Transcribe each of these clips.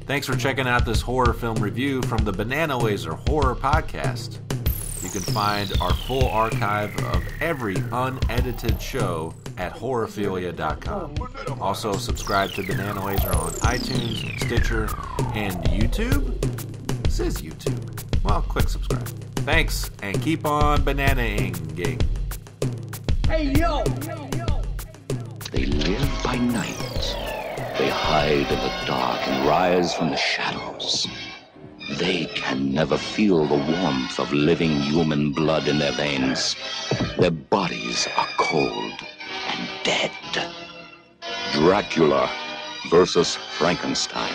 Thanks for checking out this horror film review from the Bananalaser Horror Podcast. You can find our full archive of every unedited show at horrorphilia.com. Also, subscribe to Bananalaser on iTunes, Stitcher, and YouTube. This is YouTube. Well, click subscribe. Thanks, and keep on banana-ing. Hey, yo! They live by night. They hide in the dark and rise from the shadows. They can never feel the warmth of living human blood in their veins. Their bodies are cold and dead. Dracula versus Frankenstein.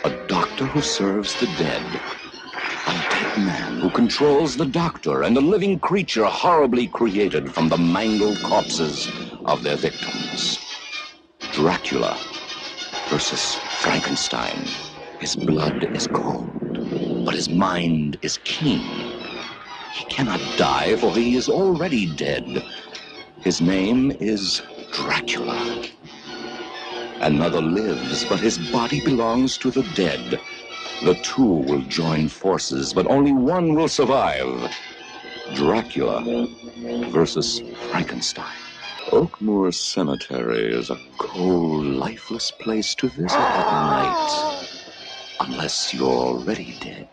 A doctor who serves the dead. A dead man who controls the doctor and a living creature horribly created from the mangled corpses of their victims. Dracula versus Frankenstein. His blood is cold, but his mind is keen. He cannot die, for he is already dead. His name is Dracula. Another lives, but his body belongs to the dead. The two will join forces, but only one will survive. Dracula versus Frankenstein. Oakmoor Cemetery is a cold, lifeless place to visit at night. Unless you're already dead,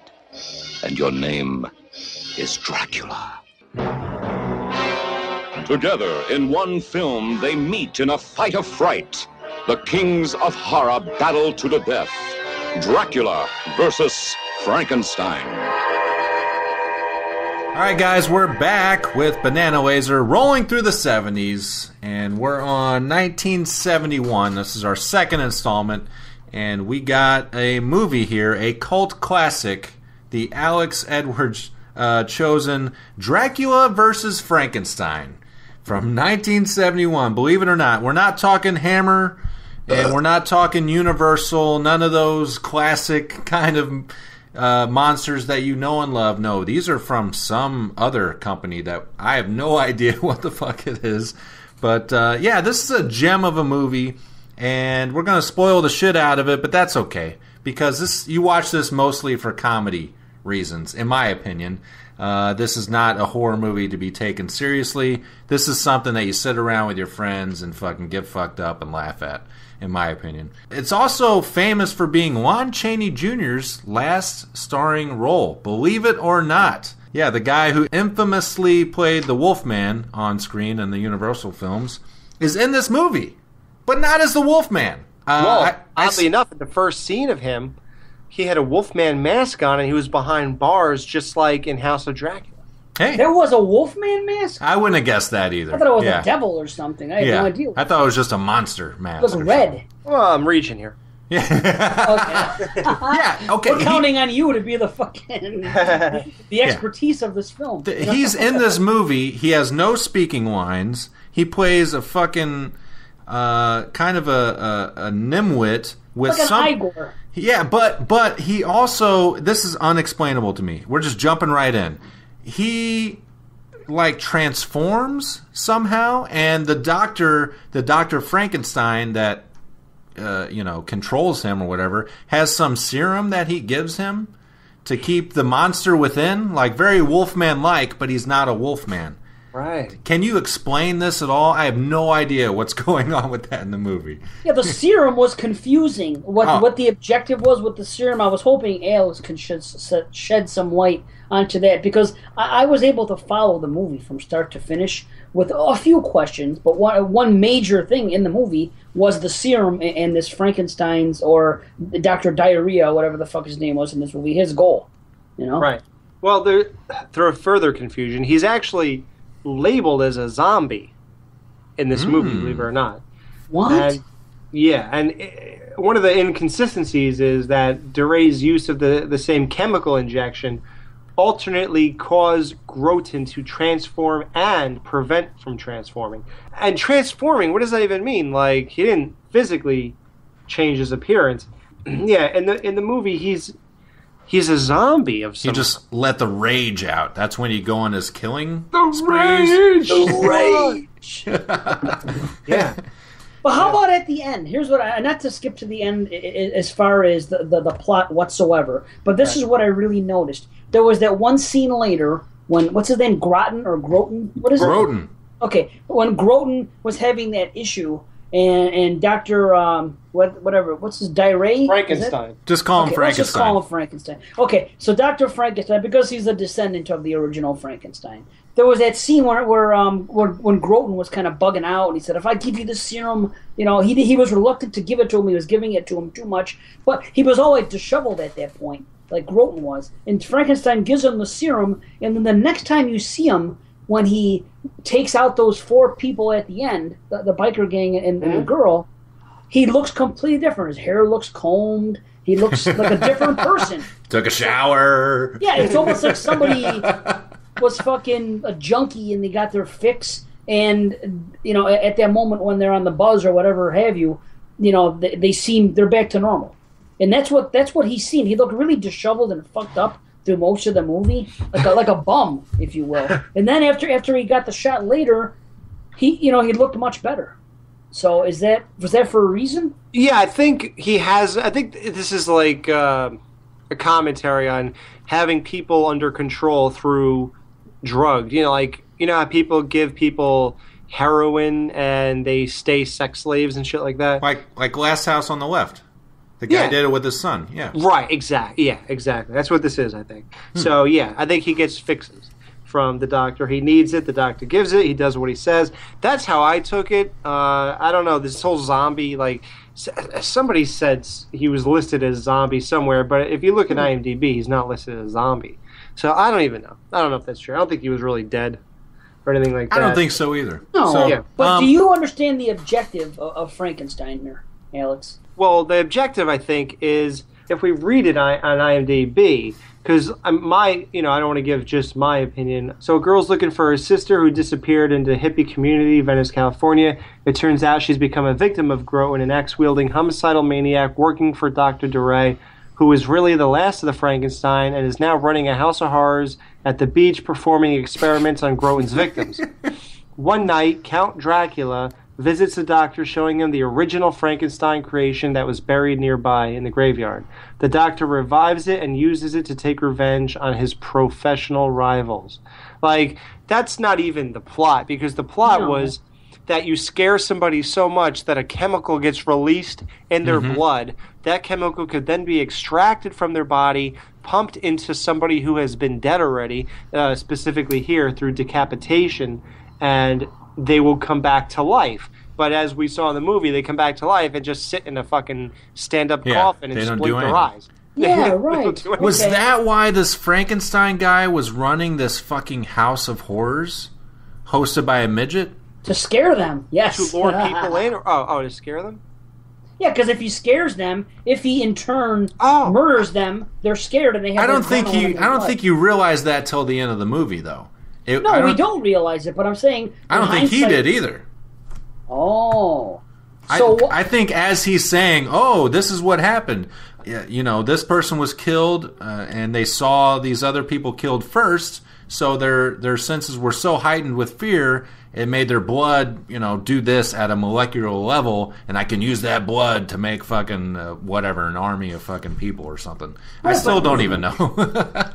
and your name is Dracula. Together, in one film, they meet in a fight of fright. The kings of horror battle to the death. Dracula versus Frankenstein. All right, guys, we're back with Bananalaser, rolling through the 70s, and we're on 1971. This is our second installment, and we got a movie here, a cult classic, the Alex Edwards chosen Dracula versus Frankenstein from 1971. Believe it or not, we're not talking Hammer, and we're not talking Universal, none of those classic kind of monsters that you know and love. No, these are from some other company that I have no idea what the fuck it is. But yeah, this is a gem of a movie, and we're going to spoil the shit out of it, but that's okay. Because you watch this mostly for comedy reasons, in my opinion. This is not a horror movie to be taken seriously. This is something that you sit around with your friends and fucking get fucked up and laugh at, in my opinion. It's also famous for being Lon Chaney Jr.'s last starring role, believe it or not. Yeah, the guy who infamously played the Wolfman on screen in the Universal films is in this movie, but not as the Wolfman. Oddly enough, in the first scene of him, he had a Wolfman mask on and he was behind bars just like in House of Dracula. Hey, there was a Wolfman mask? I wouldn't have guessed that either. I thought it was a devil or something. I had no idea. I thought it was just a monster mask. It was red. Something. Well, I'm reaching here. Yeah. Okay. Yeah, okay. We're counting on you to be the fucking the expertise of this film. He's in this movie. He has no speaking lines. He plays a fucking kind of a nimwit with like some an Igor. Yeah, but he also, this is unexplainable to me. We're just jumping right in. He like transforms somehow, and the Dr. Frankenstein that controls him or whatever has some serum that he gives him to keep the monster within, like very Wolfman-like, but he's not a Wolfman. Right. Can you explain this at all? I have no idea what's going on with that in the movie. Yeah, the serum was confusing. What the objective was with the serum, I was hoping Alex could shed some light onto that, because I was able to follow the movie from start to finish with a few questions, but one major thing in the movie was the serum and this Frankenstein's, or Dr. Diarrhea, whatever the fuck his name was in this movie, his goal. Right. Well, through further confusion, he's actually labeled as a zombie in this movie, believe it or not. What? And one of the inconsistencies is that Duray's use of the same chemical injection alternately caused Groton to transform and prevent from transforming. And transforming, what does that even mean? Like, he didn't physically change his appearance. Yeah, in the movie, he's a zombie of some... You just let the rage out. That's when you go on his killing The sprees. rage! The rage! Yeah. But how about at the end? Here's what not to skip to the end as far as the plot whatsoever, but this is what I really noticed. There was that one scene later when, what's his name, Groton or Groton? What is it? Groton. Okay, when Groton was having that issue, and Dr. What's his Dire? Frankenstein. Just call him Frankenstein. Let's just call him Frankenstein. Okay, so Dr. Frankenstein, because he's a descendant of the original Frankenstein, there was that scene where when Groton was kind of bugging out, and he said, "If I give you the serum," he was reluctant to give it to him. He was giving it to him too much, but he was all like disheveled at that point, like Groton was. And Frankenstein gives him the serum, and then the next time you see him, when he takes out those 4 people at the end, the biker gang and the girl, he looks completely different. His hair looks combed. He looks like a different person. Took a shower. Yeah, it's almost like somebody was fucking a junkie and they got their fix. And, at that moment when they're on the buzz or whatever have you, they're back to normal. And that's what he's seen. He looked really disheveled and fucked up through most of the movie, like a bum, if you will. And then after he got the shot later, he looked much better. So was that for a reason? Yeah, I think he has. I think this is like a commentary on having people under control through drugs. How people give people heroin and they stay sex slaves and shit like that. Like Glass House on the Left. The guy did it with his son, yeah. Right, exactly. Yeah, exactly. That's what this is, I think. So, yeah, I think he gets fixes from the doctor. He needs it. The doctor gives it. He does what he says. That's how I took it. I don't know. This whole zombie, somebody said he was listed as zombie somewhere, but if you look at IMDb, he's not listed as zombie. So, I don't even know. I don't know if that's true. I don't think he was really dead or anything like that. I don't think so either. No, so, but do you understand the objective of Frankenstein here, Alex? Well, the objective, I think, is if we read it on IMDb, because I don't want to give just my opinion. So a girl's looking for her sister who disappeared into a hippie community, Venice, California. It turns out she's become a victim of Groton, an axe-wielding homicidal maniac working for Dr. Dure, who is really the last of the Frankenstein and is now running a house of horrors at the beach performing experiments on Groton's victims. One night, Count Dracula visits the doctor, showing him the original Frankenstein creation that was buried nearby in the graveyard. The doctor revives it and uses it to take revenge on his professional rivals. That's not even the plot, because the plot was that you scare somebody so much that a chemical gets released in their blood. That chemical could then be extracted from their body, pumped into somebody who has been dead already, specifically here through decapitation, and they will come back to life. But as we saw in the movie, they come back to life and just sit in a fucking stand-up coffin and splint their eyes. Yeah, right. Was that why this Frankenstein guy was running this fucking house of horrors hosted by a midget? To scare them, yes. To lure people in? Or, to scare them? Yeah, because if he scares them, if he in turn murders them, they're scared and they have. I don't think you realize that till the end of the movie, though. We don't realize it, but I'm saying... I don't think he did either. Oh. So I think as he's saying, this is what happened. This person was killed, and they saw these other people killed first, so their senses were so heightened with fear, it made their blood, do this at a molecular level, and I can use that blood to make fucking, an army of fucking people or something. I still don't even know.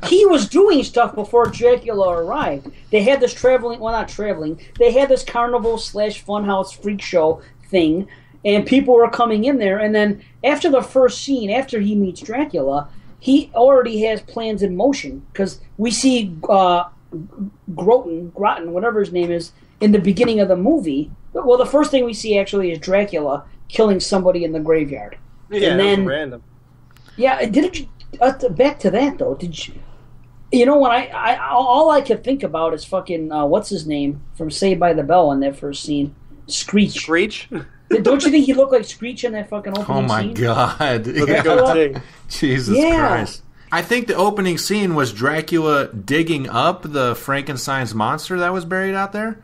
He was doing stuff before Dracula arrived. They had this they had this carnival / funhouse freak show thing, and people were coming in there, and then after the first scene, after he meets Dracula, he already has plans in motion, because we see Groton, whatever his name is, in the beginning of the movie. Well, the first thing we see actually is Dracula killing somebody in the graveyard. Yeah, and then, random. Yeah, back to that though. Did you? When I all I could think about is fucking what's his name from Saved by the Bell in that first scene, Screech. Screech. Don't you think he looked like Screech in that fucking opening scene? Oh my god! Yeah. Jesus Christ! I think the opening scene was Dracula digging up the Frankenstein's monster that was buried out there.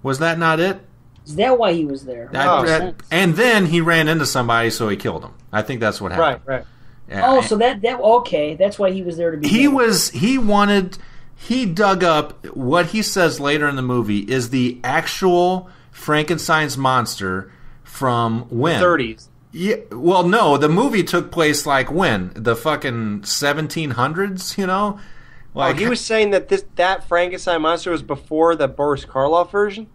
Was that not it? Is that why he was there? And then he ran into somebody, so he killed him. I think that's what happened. Right. Yeah, so okay. That's why he was there to be. He dug up what he says later in the movie is the actual Frankenstein's monster from when? 30s. Yeah, well, no, the movie took place like when? The fucking 1700s, you know? Like, he was saying that Frankenstein monster was before the Boris Karloff version?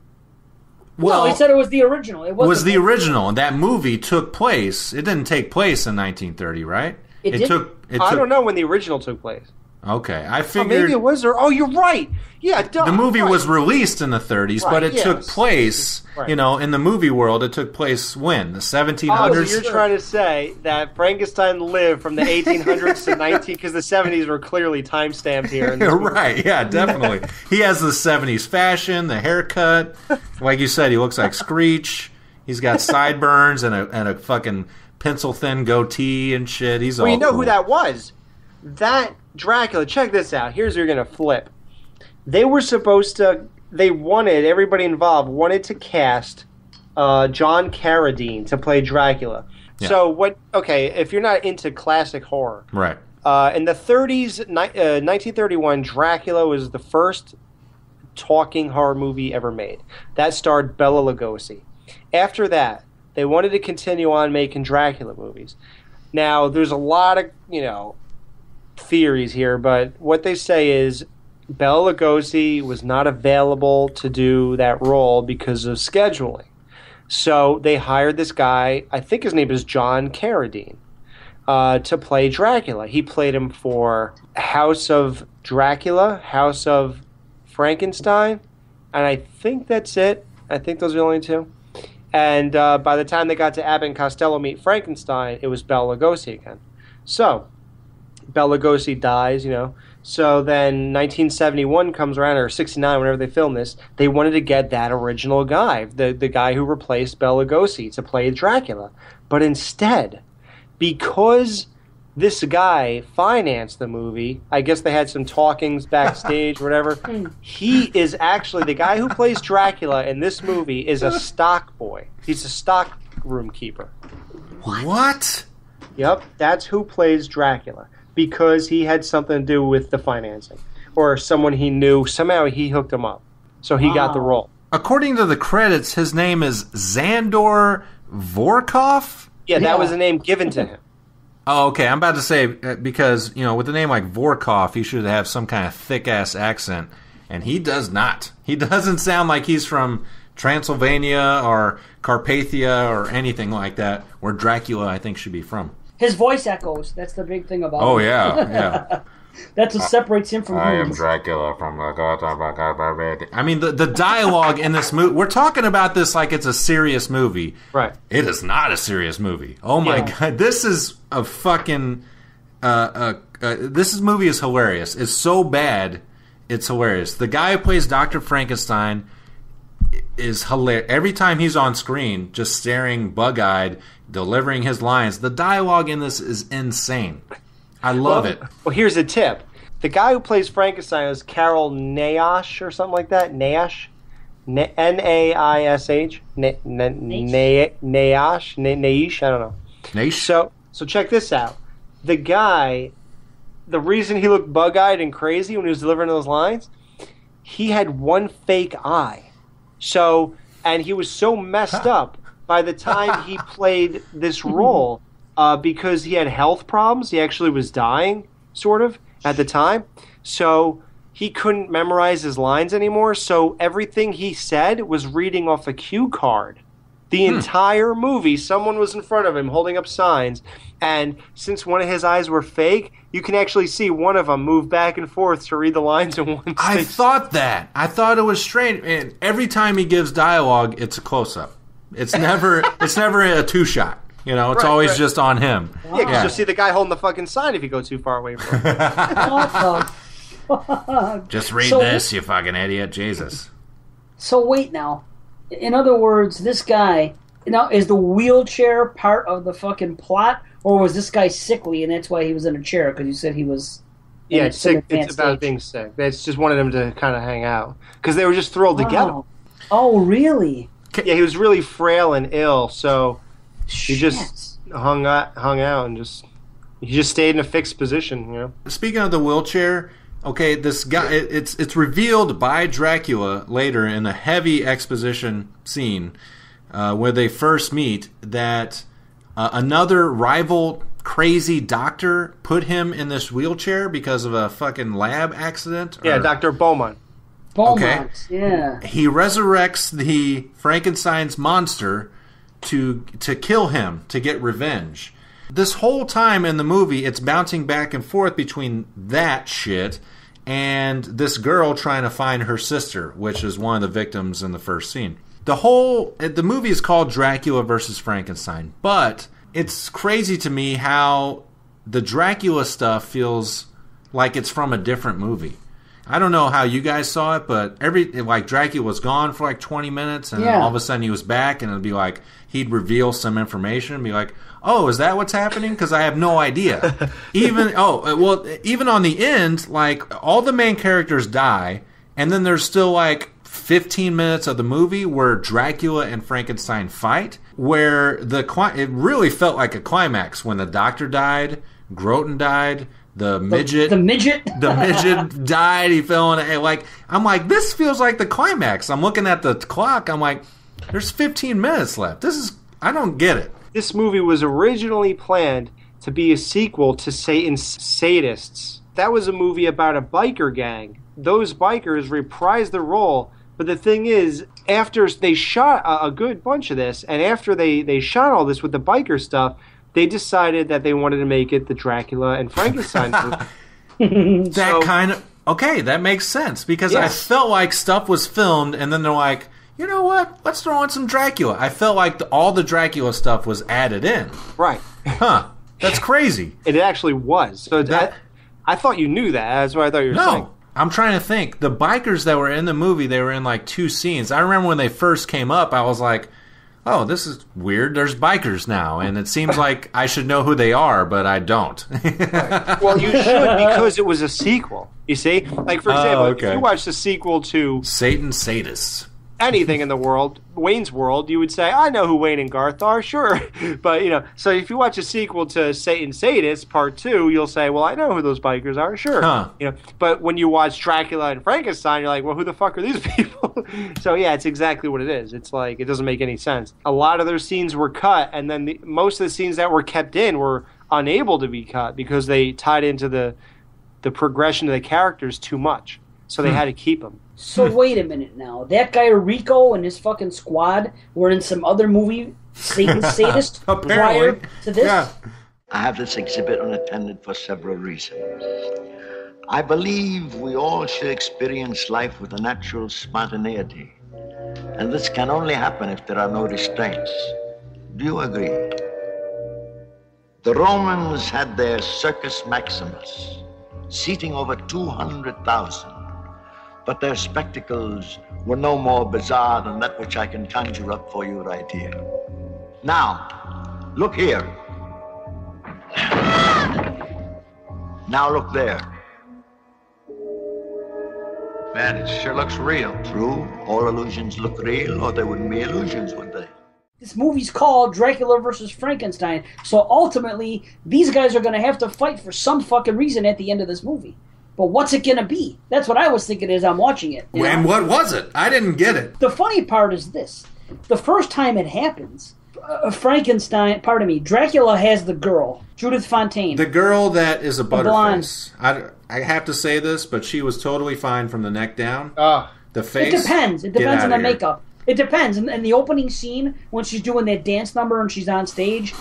Well, he said it was the original. It was the original, and that movie took place. It didn't take place in 1930, right? It took. I don't know when the original took place. Okay, I figured. Maybe it was. Oh, you're right. Yeah, the movie was released in the 30s, but it took place. Right. You know, in the movie world, it took place when the 1700s. Oh, so you're trying to say that Frankenstein lived from the 1800s to 19 because the 70s were clearly time stamped here. In this right? Yeah, definitely. He has the 70s fashion, the haircut. Like you said, he looks like Screech. He's got sideburns and a fucking pencil thin goatee and shit. He's all. You know cool. who that was? That Dracula. Check this out. Here's where you're gonna flip. They were supposed to. Everybody involved wanted to cast John Carradine to play Dracula. Yeah. So what? Okay, if you're not into classic horror, right? In the 30s, 1931, Dracula was the first talking horror movie ever made. That starred Bela Lugosi. After that, they wanted to continue on making Dracula movies. Now, there's a lot of theories here, but what they say is Bela Lugosi was not available to do that role because of scheduling. So they hired this guy, I think his name is John Carradine, to play Dracula. He played him for House of Dracula, House of Frankenstein, and I think that's it. I think those are the only two. And by the time they got to Abbott and Costello Meet Frankenstein, it was Bela Lugosi again. So Bela Lugosi dies, So then 1971 comes around, or 69, whenever they filmed this, they wanted to get that original guy, the guy who replaced Bela Lugosi, to play Dracula. But instead, because this guy financed the movie, I guess they had some talkings backstage, whatever, he is actually, the guy who plays Dracula in this movie is a stock boy. He's a stock room keeper. What? Yep, that's who plays Dracula. Because he had something to do with the financing. Or someone he knew, somehow he hooked him up. So he got the role. According to the credits, his name is Zandor Vorkov? Yeah, that was the name given to him. Oh, okay. I'm about to say, because, with a name like Vorkov, he should have some kind of thick-ass accent. And he does not. He doesn't sound like he's from Transylvania or Carpathia or anything like that, where Dracula, I think, should be from. His voice echoes. That's the big thing about him. Oh, yeah. That's what separates him from I am Dracula from the... I mean, the dialogue in this movie... We're talking about this like it's a serious movie. Right. It is not a serious movie. Oh, my God. This is a fucking... this movie is hilarious. It's so bad, it's hilarious. The guy who plays Dr. Frankenstein is hilarious. Every time he's on screen, just staring bug-eyed, delivering his lines. The dialogue in this is insane. I love it. Well, here's a tip. The guy who plays Frankenstein is Carol Naish or something like that. Naish? N-A-I-S-H? Naish? I don't know. Naish? So check this out. The guy, the reason he looked bug-eyed and crazy when he was delivering those lines, he had one fake eye. And he was so messed up by the time he played this role, because he had health problems. He actually was dying, sort of, at the time. So he couldn't memorize his lines anymore. So everything he said was reading off a cue card. The entire movie, someone was in front of him holding up signs. And since one of his eyes were fake, you can actually see one of them move back and forth to read the lines in one space. I thought that. I thought it was strange. And every time he gives dialogue, it's a close-up. It's never a two-shot. It's always just on him. Yeah, because you'll see the guy holding the fucking sign if you go too far away from him. Just read this, you fucking idiot. Jesus. So wait now. In other words, this guy... Now, is the wheelchair part of the fucking plot? Or was this guy sickly and that's why he was in a chair? Because you said he was... Yeah, it's sick. It's about being sick. They just wanted him to kind of hang out. Because they were just thrilled to get him. Oh, really? Yeah, he was really frail and ill, so he just hung out and he just stayed in a fixed position, Speaking of the wheelchair, okay, this guy, it's revealed by Dracula later in a heavy exposition scene where they first meet, that another rival crazy doctor put him in this wheelchair because of a fucking lab accident? Yeah, Dr. Beaumont. Beaumont, yeah. He resurrects the Frankenstein's monster to kill him, to get revenge. This whole time in the movie, it's bouncing back and forth between that shit and this girl trying to find her sister, which is one of the victims in the first scene. The movie is called Dracula versus Frankenstein, but it's crazy to me how the Dracula stuff feels like it's from a different movie. I don't know how you guys saw it, but Dracula was gone for like 20 minutes, and then all of a sudden he was back, and it'd be like he'd reveal some information and be like, "Oh, is that what's happening?" Because I have no idea. Even on the end, like all the main characters die, and then there's still like 15 minutes of the movie where Dracula and Frankenstein fight, where it really felt like a climax when the doctor died, Groton died. The midget died. He fell in a, I'm like, this feels like the climax. I'm looking at the clock. I'm like, there's 15 minutes left. I don't get it. This movie was originally planned to be a sequel to Satan's Sadists. That was a movie about a biker gang. Those bikers reprised the role, but the thing is, after they shot a good bunch of this, and after they shot all this with the biker stuff, they decided that they wanted to make it the Dracula and Frankenstein movie. That makes sense, because I felt like stuff was filmed and then they're like, you know what, let's throw in some Dracula. I felt like all the Dracula stuff was added in. Right. Huh. That's crazy. It actually was. So I thought you knew that. That's what I thought you were saying. No. I'm trying to think. The bikers that were in the movie, they were in like 2 scenes. I remember when they first came up, I was like, oh, this is weird. There's bikers now, and it seems like I should know who they are, but I don't. Well, you should, because it was a sequel. You see? Like, for example, if you watch the sequel to Satan's Sadists, anything in the world, Wayne's World, you would say, I know who Wayne and Garth are, sure. But, so if you watch a sequel to Satan's Sadists, Part 2, you'll say, well, I know who those bikers are, sure. Huh. But when you watch Dracula and Frankenstein, you're like, well, who the fuck are these people? So, yeah, it's exactly what it is. It's like, it doesn't make any sense. A lot of their scenes were cut, and then most of the scenes that were kept in were unable to be cut because they tied into the progression of the characters too much. So they had to keep them. So wait a minute now. That guy Rico and his fucking squad were in some other movie, Satan's Sadist, prior to this? Yeah. I have this exhibit unattended for several reasons. I believe we all should experience life with a natural spontaneity. And this can only happen if there are no restraints. Do you agree? The Romans had their Circus Maximus, seating over 200,000. But their spectacles were no more bizarre than that which I can conjure up for you right here. Now, look here. Now look there. Man, it sure looks real. True, all illusions look real, or they wouldn't be illusions, would they? This movie's called Dracula versus Frankenstein, so ultimately, these guys are going to have to fight for some fucking reason at the end of this movie. But what's it going to be? That's what I was thinking as I'm watching it. And what was it? I didn't get it. The funny part is this. The first time it happens, Dracula has the girl, Judith Fontaine. The girl that is a butterface. I have to say this, but she was totally fine from the neck down. The face. It depends. It depends on the makeup. It depends. In the opening scene, when she's doing that dance number and she's on stage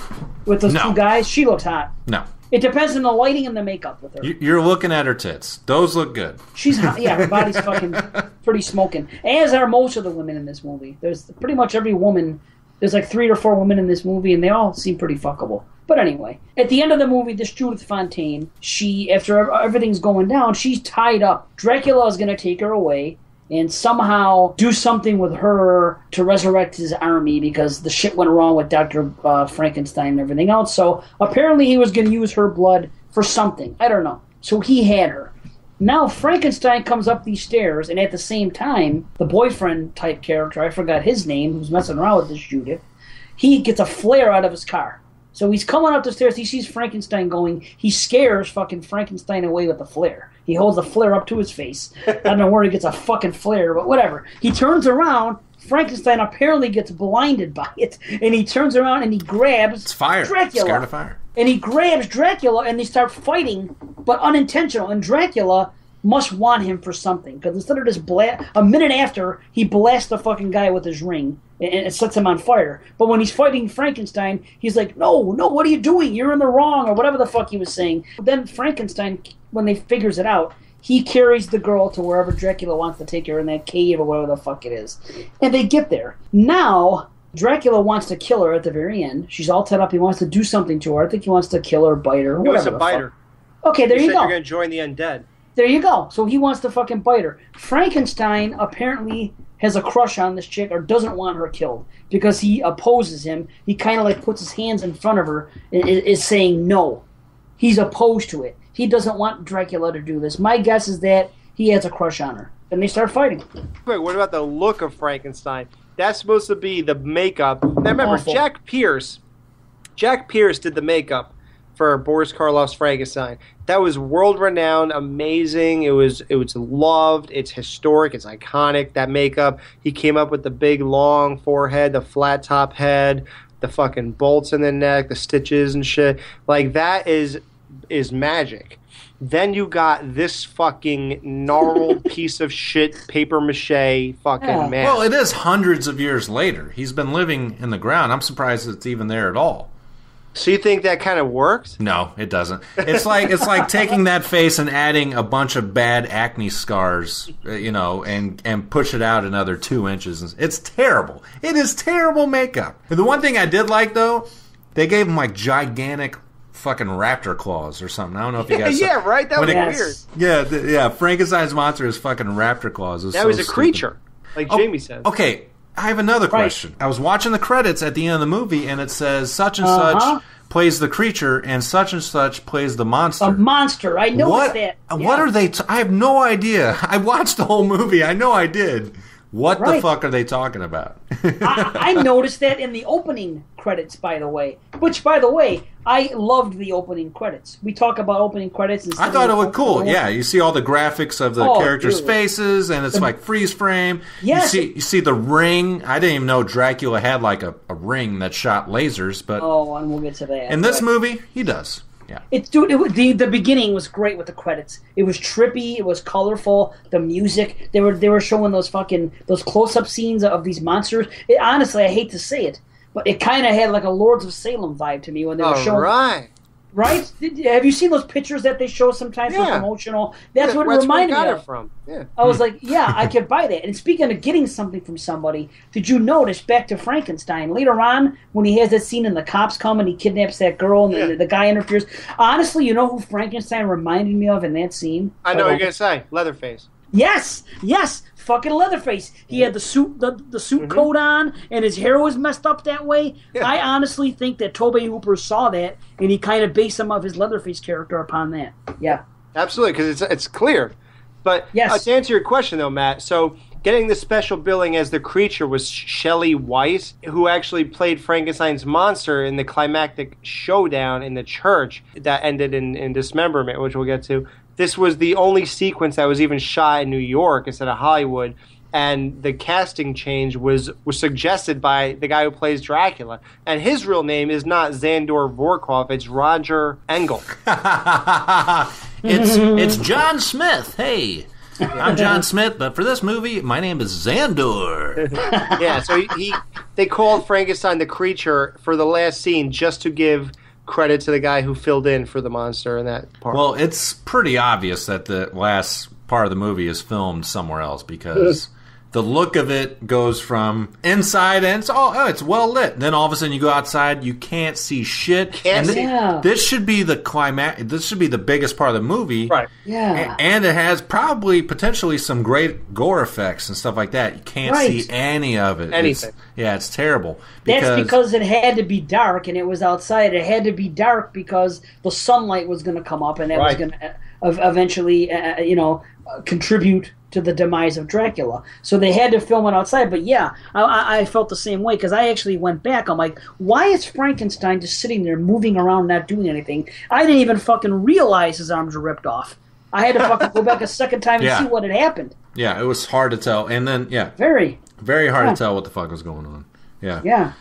with those 2 guys, she looks hot. No. It depends on the lighting and the makeup with her. You're looking at her tits. Those look good. She's hot. Yeah, her body's fucking pretty smoking. As are most of the women in this movie. There's pretty much every woman. There's like 3 or 4 women in this movie, and they all seem pretty fuckable. But anyway, at the end of the movie, this Judith Fontaine, after everything's going down, she's tied up. Dracula is going to take her away and somehow do something with her to resurrect his army because the shit went wrong with Dr. Frankenstein and everything else. So apparently he was going to use her blood for something. I don't know. So he had her. Now Frankenstein comes up these stairs, and at the same time, the boyfriend-type character, I forgot his name, who's messing around with this Judith, he gets a flare out of his car. So he's coming up the stairs, he sees Frankenstein going, he scares fucking Frankenstein away with the flare. He holds the flare up to his face. I don't know where he gets a fucking flare, but whatever. He turns around, Frankenstein apparently gets blinded by it, and he turns around and he grabs Dracula. Scared of fire. And he grabs Dracula, and they start fighting, but unintentional. And Dracula must want him for something, because instead of just a minute after, he blasts the fucking guy with his ring and it sets him on fire. But when he's fighting Frankenstein, he's like, no, what are you doing? You're in the wrong, or whatever the fuck he was saying. Then Frankenstein, when they figures it out, he carries the girl to wherever Dracula wants to take her, in that cave or whatever the fuck it is. And they get there. Now, Dracula wants to kill her at the very end. She's all tied up. He wants to do something to her. I think he wants to kill her, bite her, whatever. He wants to bite her. Okay, there you go. You're going to join the undead. There you go. So he wants to fucking bite her. Frankenstein apparently has a crush on this chick, or doesn't want her killed, because he opposes him. He kind of like puts his hands in front of her and is saying no. He's opposed to it. He doesn't want Dracula to do this. My guess is that he has a crush on her. And they start fighting. Wait, what about the look of Frankenstein? That's supposed to be the makeup. Now remember, Awful. Jack Pierce did the makeup for Boris Karloff's Frankenstein. That was world-renowned, amazing. It was loved. It's historic. It's iconic, that makeup. He came up with the big, long forehead, the flat top head, the fucking bolts in the neck, the stitches and shit. Like, that is magic. Then you got this fucking gnarled piece of shit papier-mâché fucking man. Well, it is hundreds of years later. He's been living in the ground. I'm surprised it's even there at all. So you think that kind of worked? No, it doesn't. It's like taking that face and adding a bunch of bad acne scars, and push it out another 2 inches. It's terrible. It is terrible makeup. The one thing I did like, though, they gave him like gigantic fucking raptor claws or something. I don't know if you guys yeah, right? That was weird. Yeah. Frankenstein's monster has fucking raptor claws. That was a creature, like Jamie said. Okay. I have another question. I was watching the credits at the end of the movie, and it says such and such plays the creature, and such plays the monster. A monster. I noticed that. Yeah. What are they? I have no idea. I watched the whole movie. I know I did. What the fuck are they talking about? I noticed that in the opening credits, by the way. Which, by the way, I loved the opening credits. We talk about opening credits. I thought it was cool. Yeah, you see all the graphics of the characters' faces, and it's like freeze frame. Yes. You see the ring. I didn't even know Dracula had like a ring that shot lasers. But and we'll get to that. In this movie, he does. Yeah. The beginning was great with the credits. It was trippy. It was colorful. The music. They were showing those close-up scenes of these monsters. Honestly, I hate to say it, but it kind of had like a Lords of Salem vibe to me when they were showing. Right. Right? Have you seen those pictures that they show sometimes for promotional? That's what it reminded me of. From. Yeah. I was like, yeah, I could buy that. And speaking of getting something from somebody, did you notice, back to Frankenstein, later on, when he has that scene and the cops come and he kidnaps that girl and the guy interferes? Honestly, you know who Frankenstein reminded me of in that scene? I know what you're going to say. Leatherface. Yes! Fucking Leatherface. He had the suit coat on, and his hair was messed up that way. Yeah. I honestly think that Tobe Hooper saw that, and he kind of based some of his Leatherface character upon that. Yeah. Absolutely, because it's clear. But to answer your question, though, Matt, so getting the special billing as the creature was Shelley Weiss, who actually played Frankenstein's monster in the climactic showdown in the church that ended in dismemberment, which we'll get to. This was the only sequence that was even shot in New York instead of Hollywood, and the casting change was suggested by the guy who plays Dracula. And his real name is not Zandor Vorkov, it's Roger Engel. It's John Smith. Hey, I'm John Smith, but for this movie, my name is Zandor. Yeah, so they called Frankenstein the creature for the last scene just to give credit to the guy who filled in for the monster in that part. Well, it's pretty obvious that the last part of the movie is filmed somewhere else, because the look of it goes from inside and it's well lit. Then all of a sudden you go outside, you can't see shit. This should be the climax. This should be the biggest part of the movie. Right. Yeah. And it has potentially some great gore effects and stuff like that. You can't see any of it. Anything. It's terrible. That's because it had to be dark, and it was outside. It had to be dark because the sunlight was going to come up, and that was going to eventually, contribute to the demise of Dracula. So they had to film it outside. But yeah, I felt the same way, because I actually went back. I'm like, why is Frankenstein just sitting there moving around not doing anything? I didn't even fucking realize his arms were ripped off. I had to fucking go back a second time and see what had happened. Yeah, it was hard to tell. And then, Very. Very hard to tell what the fuck was going on. Yeah. Yeah.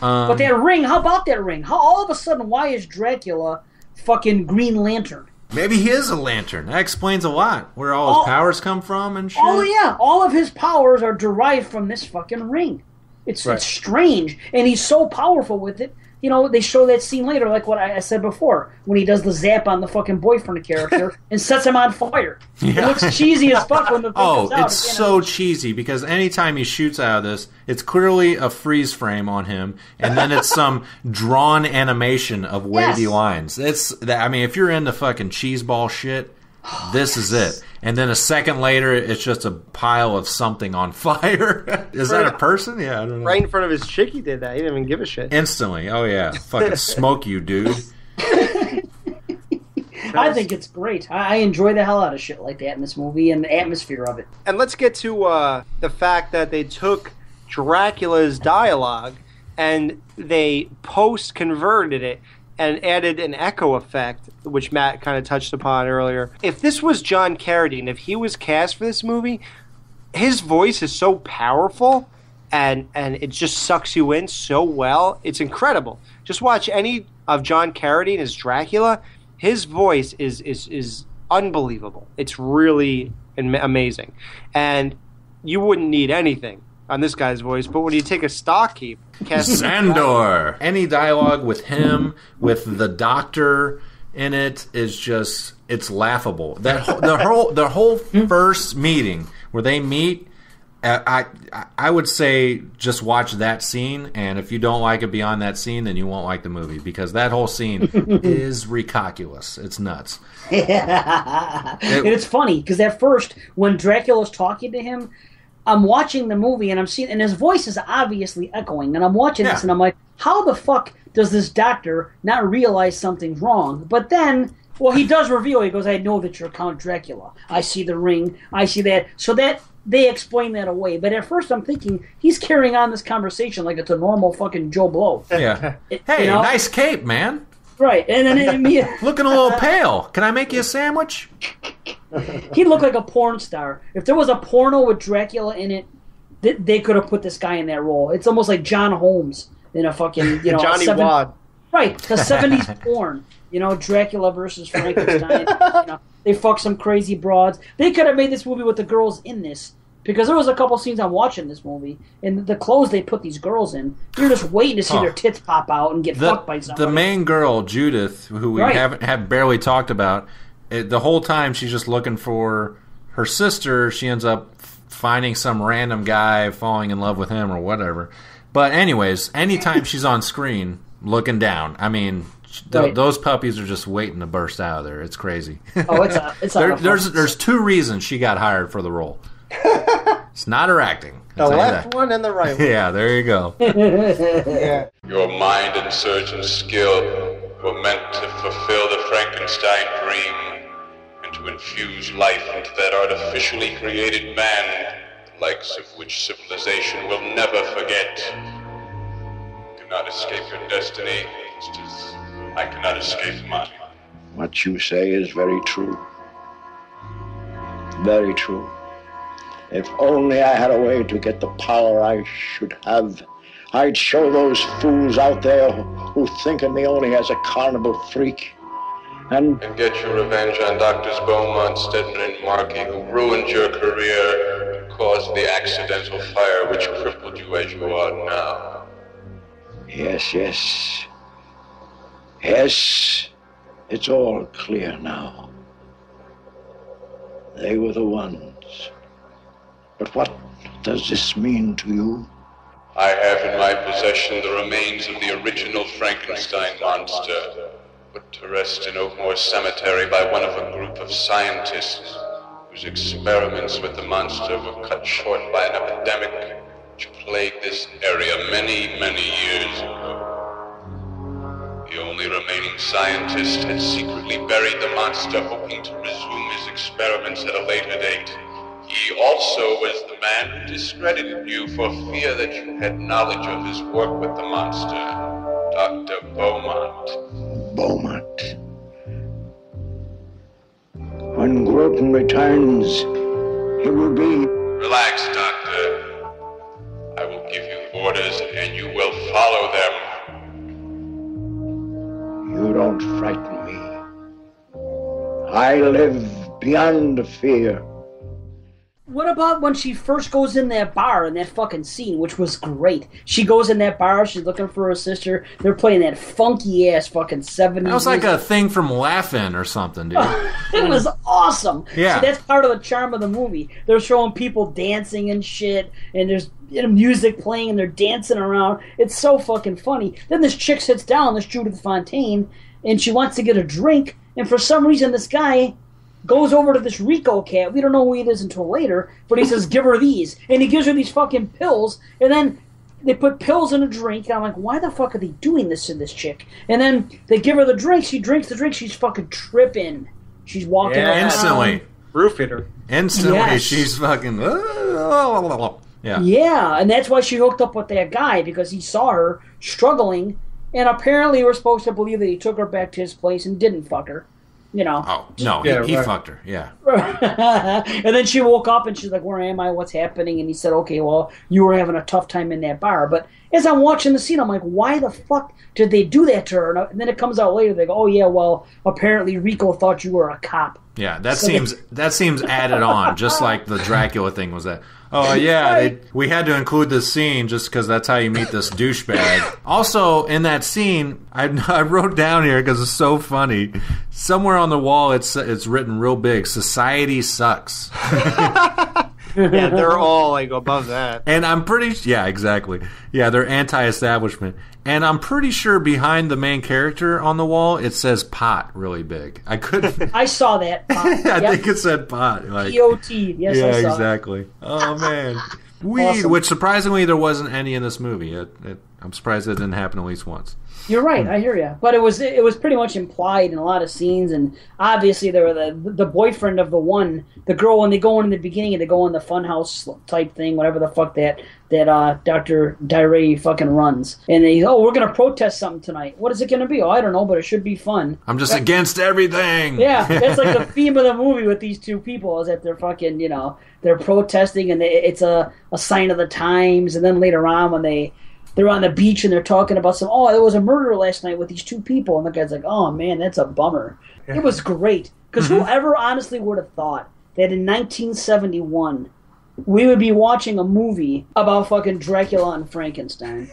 But that ring, how about that ring? How all of a sudden, why is Dracula fucking Green Lantern? Maybe he is a lantern. That explains a lot. Where all his powers come from and shit. Oh, yeah. All of his powers are derived from this fucking ring. It's strange. And he's so powerful with it. You know, they show that scene later, like what I said before, when he does the zap on the fucking boyfriend character and sets him on fire. Yeah. It looks cheesy as fuck when the thing comes out. It's so cheesy because anytime he shoots out of this, it's clearly a freeze frame on him, and then it's some drawn animation of wavy lines. I mean, if you're into fucking cheeseball shit, this is it. And then a second later, it's just a pile of something on fire. Is that a person? Yeah, I don't know. Right in front of his chick, he did that. He didn't even give a shit. Instantly. Oh, yeah. Fucking smoke you, dude. I think it's great. I enjoy the hell out of shit like that in this movie and the atmosphere of it. And let's get to the fact that they took Dracula's dialogue and they post-converted it and added an echo effect, which Matt kind of touched upon earlier. If this was John Carradine, if he was cast for this movie, his voice is so powerful and it just sucks you in so well. It's incredible. Just watch any of John Carradine as Dracula. His voice is unbelievable. It's really amazing. And you wouldn't need anything on this guy's voice, but when you take a stock keep, Sandor. Any dialogue with him, with the doctor in it, is just, it's laughable. The whole first meeting where they meet, I would say just watch that scene, and if you don't like it beyond that scene, then you won't like the movie, because that whole scene is ridiculous. It's nuts. And it's funny because at first when Dracula's talking to him, I'm watching the movie and I'm seeing, and his voice is obviously echoing, and I'm watching this and I'm like, how the fuck does this doctor not realize something's wrong? But then, well, he does reveal, he goes, I know that you're Count Dracula. I see the ring. I see that. So that, they explain that away. But at first I'm thinking, he's carrying on this conversation like it's a normal fucking Joe Blow. Yeah. Hey, nice cape, man. Right. And then looking a little pale. Can I make you a sandwich? He looked like a porn star. If there was a porno with Dracula in it, they could have put this guy in that role. It's almost like John Holmes in a fucking, Johnny Wad. Right, the 70s porn. Dracula versus Frankenstein. They fuck some crazy broads. They could have made this movie with the girls in this, because there was a couple scenes I'm watching this movie, and the clothes they put these girls in, you're just waiting to see their tits pop out and get fucked by somebody. The main girl, Judith, who we have barely talked about, the whole time she's just looking for her sister. She ends up finding some random guy, falling in love with him or whatever. But anyways, anytime she's on screen looking down, I mean, those puppies are just waiting to burst out of there. It's crazy. Oh, it's there's two reasons she got hired for the role. It's not her acting. The left one and the right one. Yeah, there you go. Yeah. Your mind and surgeon's skill were meant to fulfill the Frankenstein dream and to infuse life into that artificially created man, the likes of which civilization will never forget. You cannot escape your destiny, just as I cannot escape mine. What you say is very true. Very true. If only I had a way to get the power I should have, I'd show those fools out there who think of me only as a carnival freak. And get your revenge on Doctors Beaumont, Stedman, and Markey, who ruined your career and caused the accidental fire which crippled you as you are now. Yes, yes. Yes, it's all clear now. They were the ones. But what does this mean to you? I have in my possession the remains of the original Frankenstein monster, put to rest in Oakmoor Cemetery by one of a group of scientists whose experiments with the monster were cut short by an epidemic which plagued this area many, many years ago. The only remaining scientist had secretly buried the monster, hoping to resume his experiments at a later date. He also was the man who discredited you for fear that you had knowledge of his work with the monster, Dr. Beaumont. Beaumont. When Groton returns, he will be... Relax, Doctor. orders, and you will follow them. You don't frighten me. I live beyond fear. What about when she first goes in that bar in that fucking scene, which was great? She goes in that bar, she's looking for her sister. They're playing that funky ass fucking 70s. That was like a thing from Laugh-In or something, dude. It was awesome. Yeah. See, that's part of the charm of the movie. They're showing people dancing and shit, and there's music playing, and they're dancing around. It's so fucking funny. Then this chick sits down, this Judith Fontaine, and she wants to get a drink, and for some reason this guy goes over to this Rico cat. We don't know who he is until later, but he says, give her these. And he gives her these fucking pills, and then they put pills in a drink, and I'm like, why the fuck are they doing this to this chick? And then they give her the drink, she drinks the drink, she's fucking tripping. She's walking around. Instantly. Roof hitter. Instantly, Yes. she's fucking... Yeah. Yeah, and that's why she hooked up with that guy, because he saw her struggling, and apparently we're supposed to believe that he took her back to his place and didn't fuck her. You know. Oh, no, Yeah, he right. fucked her, yeah. And then she woke up and she's like, where am I? What's happening? And he said, okay, well, you were having a tough time in that bar. But as I'm watching the scene, I'm like, why the fuck did they do that to her? And then it comes out later, they go, oh, yeah, well, apparently Rico thought you were a cop. Yeah, that seems added on, just like the Dracula thing was that. Oh yeah, we had to include this scene just because that's how you meet this douchebag. Also, in that scene, I wrote down here because it's so funny. Somewhere on the wall, it's written real big: "Society sucks." Yeah, they're all like above that. And I'm exactly. Yeah, they're anti-establishment. And I'm pretty sure behind the main character on the wall, it says pot really big. I saw that. I think it said pot. Like, P-O-T. Yes, yeah, I saw exactly. Oh, man. Weed, Awesome. which surprisingly there wasn't any in this movie. I'm surprised it didn't happen at least once. You're right. I hear you. But it was pretty much implied in a lot of scenes, and obviously there were the boyfriend of the girl when they go in the beginning and they go in the funhouse type thing, whatever the fuck that Dr. Dire fucking runs, and we're gonna protest something tonight. What is it gonna be? Oh, I don't know, but it should be fun. I'm just against everything. Yeah, that's like the theme of the movie with these two people is that they're fucking they're protesting, and it's a sign of the times, and then later on when they're on the beach and they're talking about there was a murder last night with these two people, and the guy's like, oh man, that's a bummer. Yeah. It was great, because whoever honestly would have thought that in 1971 we would be watching a movie about fucking Dracula and Frankenstein.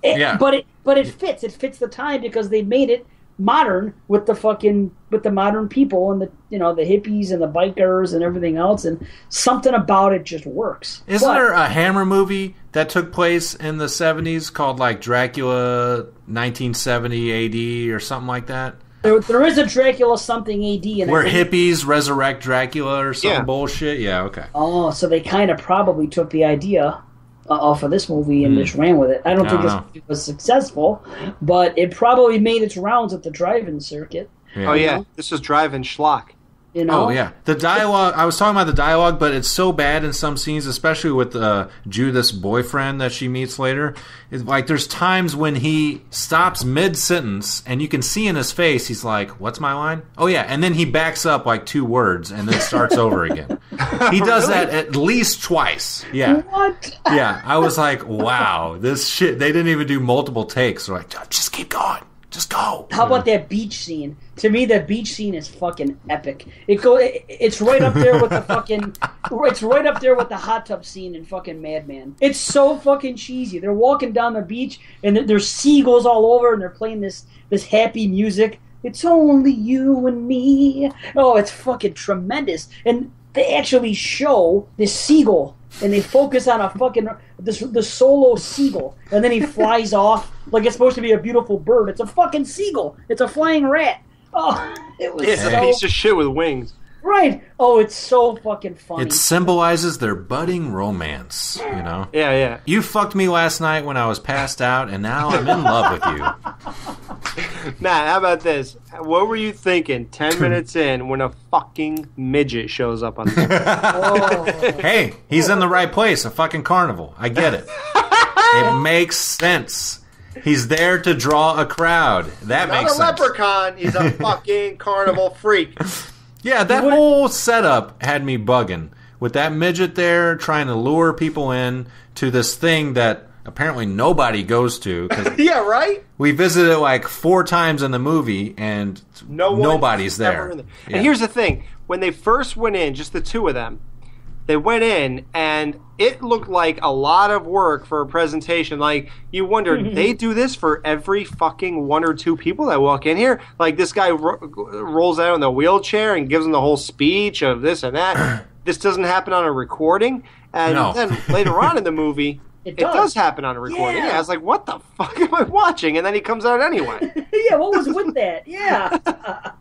Yeah. But it fits. It fits the time because they made it modern with the modern people and the hippies and the bikers and everything else, and something about it just works. Isn't there a Hammer movie that took place in the 70s called like Dracula 1970 AD or something like that? There is a Dracula something AD in where hippies resurrect Dracula or some Yeah. bullshit. Yeah, okay. Oh, so they kind of probably took the idea off of this movie and just ran with it. I don't think this movie was successful, but it probably made its rounds at the drive-in circuit. Yeah. Oh yeah, this was driving schlock. Oh yeah, the dialogue. I was talking about the dialogue, but it's so bad in some scenes, especially with Judith's boyfriend that she meets later. It's like there's times when he stops mid-sentence, and you can see in his face he's like, "What's my line?" Oh yeah, and then he backs up like 2 words and then starts over again. He does that at least twice. Yeah. What? Yeah, I was like, "Wow, this shit." They didn't even do multiple takes. They're like, "Just keep going." Just go. How about that beach scene? To me, that beach scene is fucking epic. It's right up there with the fucking. It's right up there with the hot tub scene in fucking Madman. It's so fucking cheesy. They're walking down the beach and there's seagulls all over, and they're playing this happy music. It's only you and me. Oh, it's fucking tremendous. And they actually show this seagull, and they focus on the solo seagull, and then he flies off like it's supposed to be a beautiful bird. It's a fucking seagull. It's a flying rat. Oh, it was It's a piece of shit with wings. Right. Oh, it's so fucking funny. It symbolizes their budding romance, Yeah, yeah. You fucked me last night when I was passed out, and now I'm in love with you. Matt, how about this? What were you thinking 10 minutes in when a fucking midget shows up on the screen? Hey, he's in the right place, a fucking carnival. I get it. It makes sense. He's there to draw a crowd. That makes sense. Not a leprechaun. He's a fucking carnival freak. Yeah, that whole setup had me bugging. With that midget there trying to lure people in to this thing that apparently nobody goes to. 'Cause yeah, right? we visited it like 4 times in the movie, and nobody's there. And here's the thing. When they first went in, just the two of them, they went in, and it looked like a lot of work for a presentation. Like, you wondered, they do this for every fucking 1 or 2 people that walk in here? Like, this guy rolls out in the wheelchair and gives them the whole speech of this and that. This doesn't happen on a recording. And then later on in the movie, it does happen on a recording. Yeah, I was like, what the fuck am I watching? And then he comes out anyway. Yeah, what was with that? Yeah.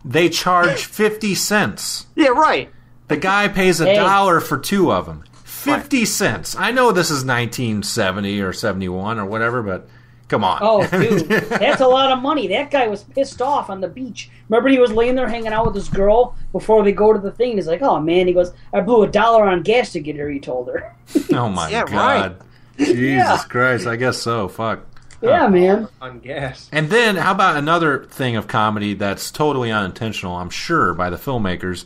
They charge 50 cents. Yeah, right. The guy pays $1 for 2 of them. 50 cents. I know this is 1970 or 71 or whatever, but come on. Oh, dude. That's a lot of money. That guy was pissed off on the beach. Remember, he was laying there hanging out with this girl before they go to the thing. He's like, oh, man. He goes, I blew $1 on gas to get here, he told her. Oh, my God. Right. Jesus Christ. I guess so. Fuck. Yeah, man. On gas. And then, how about another thing of comedy that's totally unintentional, I'm sure, by the filmmakers.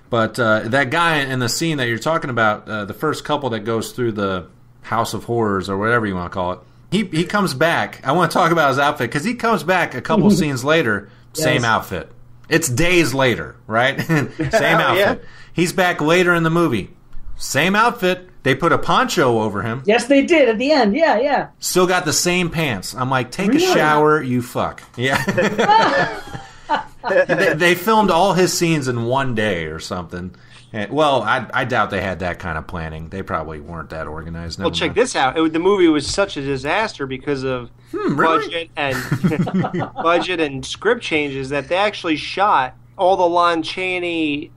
But that guy in the scene that you're talking about, the first couple that goes through the House of Horrors or whatever you want to call it, he comes back. I want to talk about his outfit because he comes back a couple scenes later, same outfit. It's days later, right? Same outfit. Yeah. He's back later in the movie. Same outfit. They put a poncho over him. Yes, they did at the end. Yeah, yeah. Still got the same pants. I'm like, take a shower, you fuck. Yeah. They filmed all his scenes in one day or something. Well, I doubt they had that kind of planning. They probably weren't that organized. Well, check this out. The movie was such a disaster because of budget and script changes that they actually shot all the Lon Chaney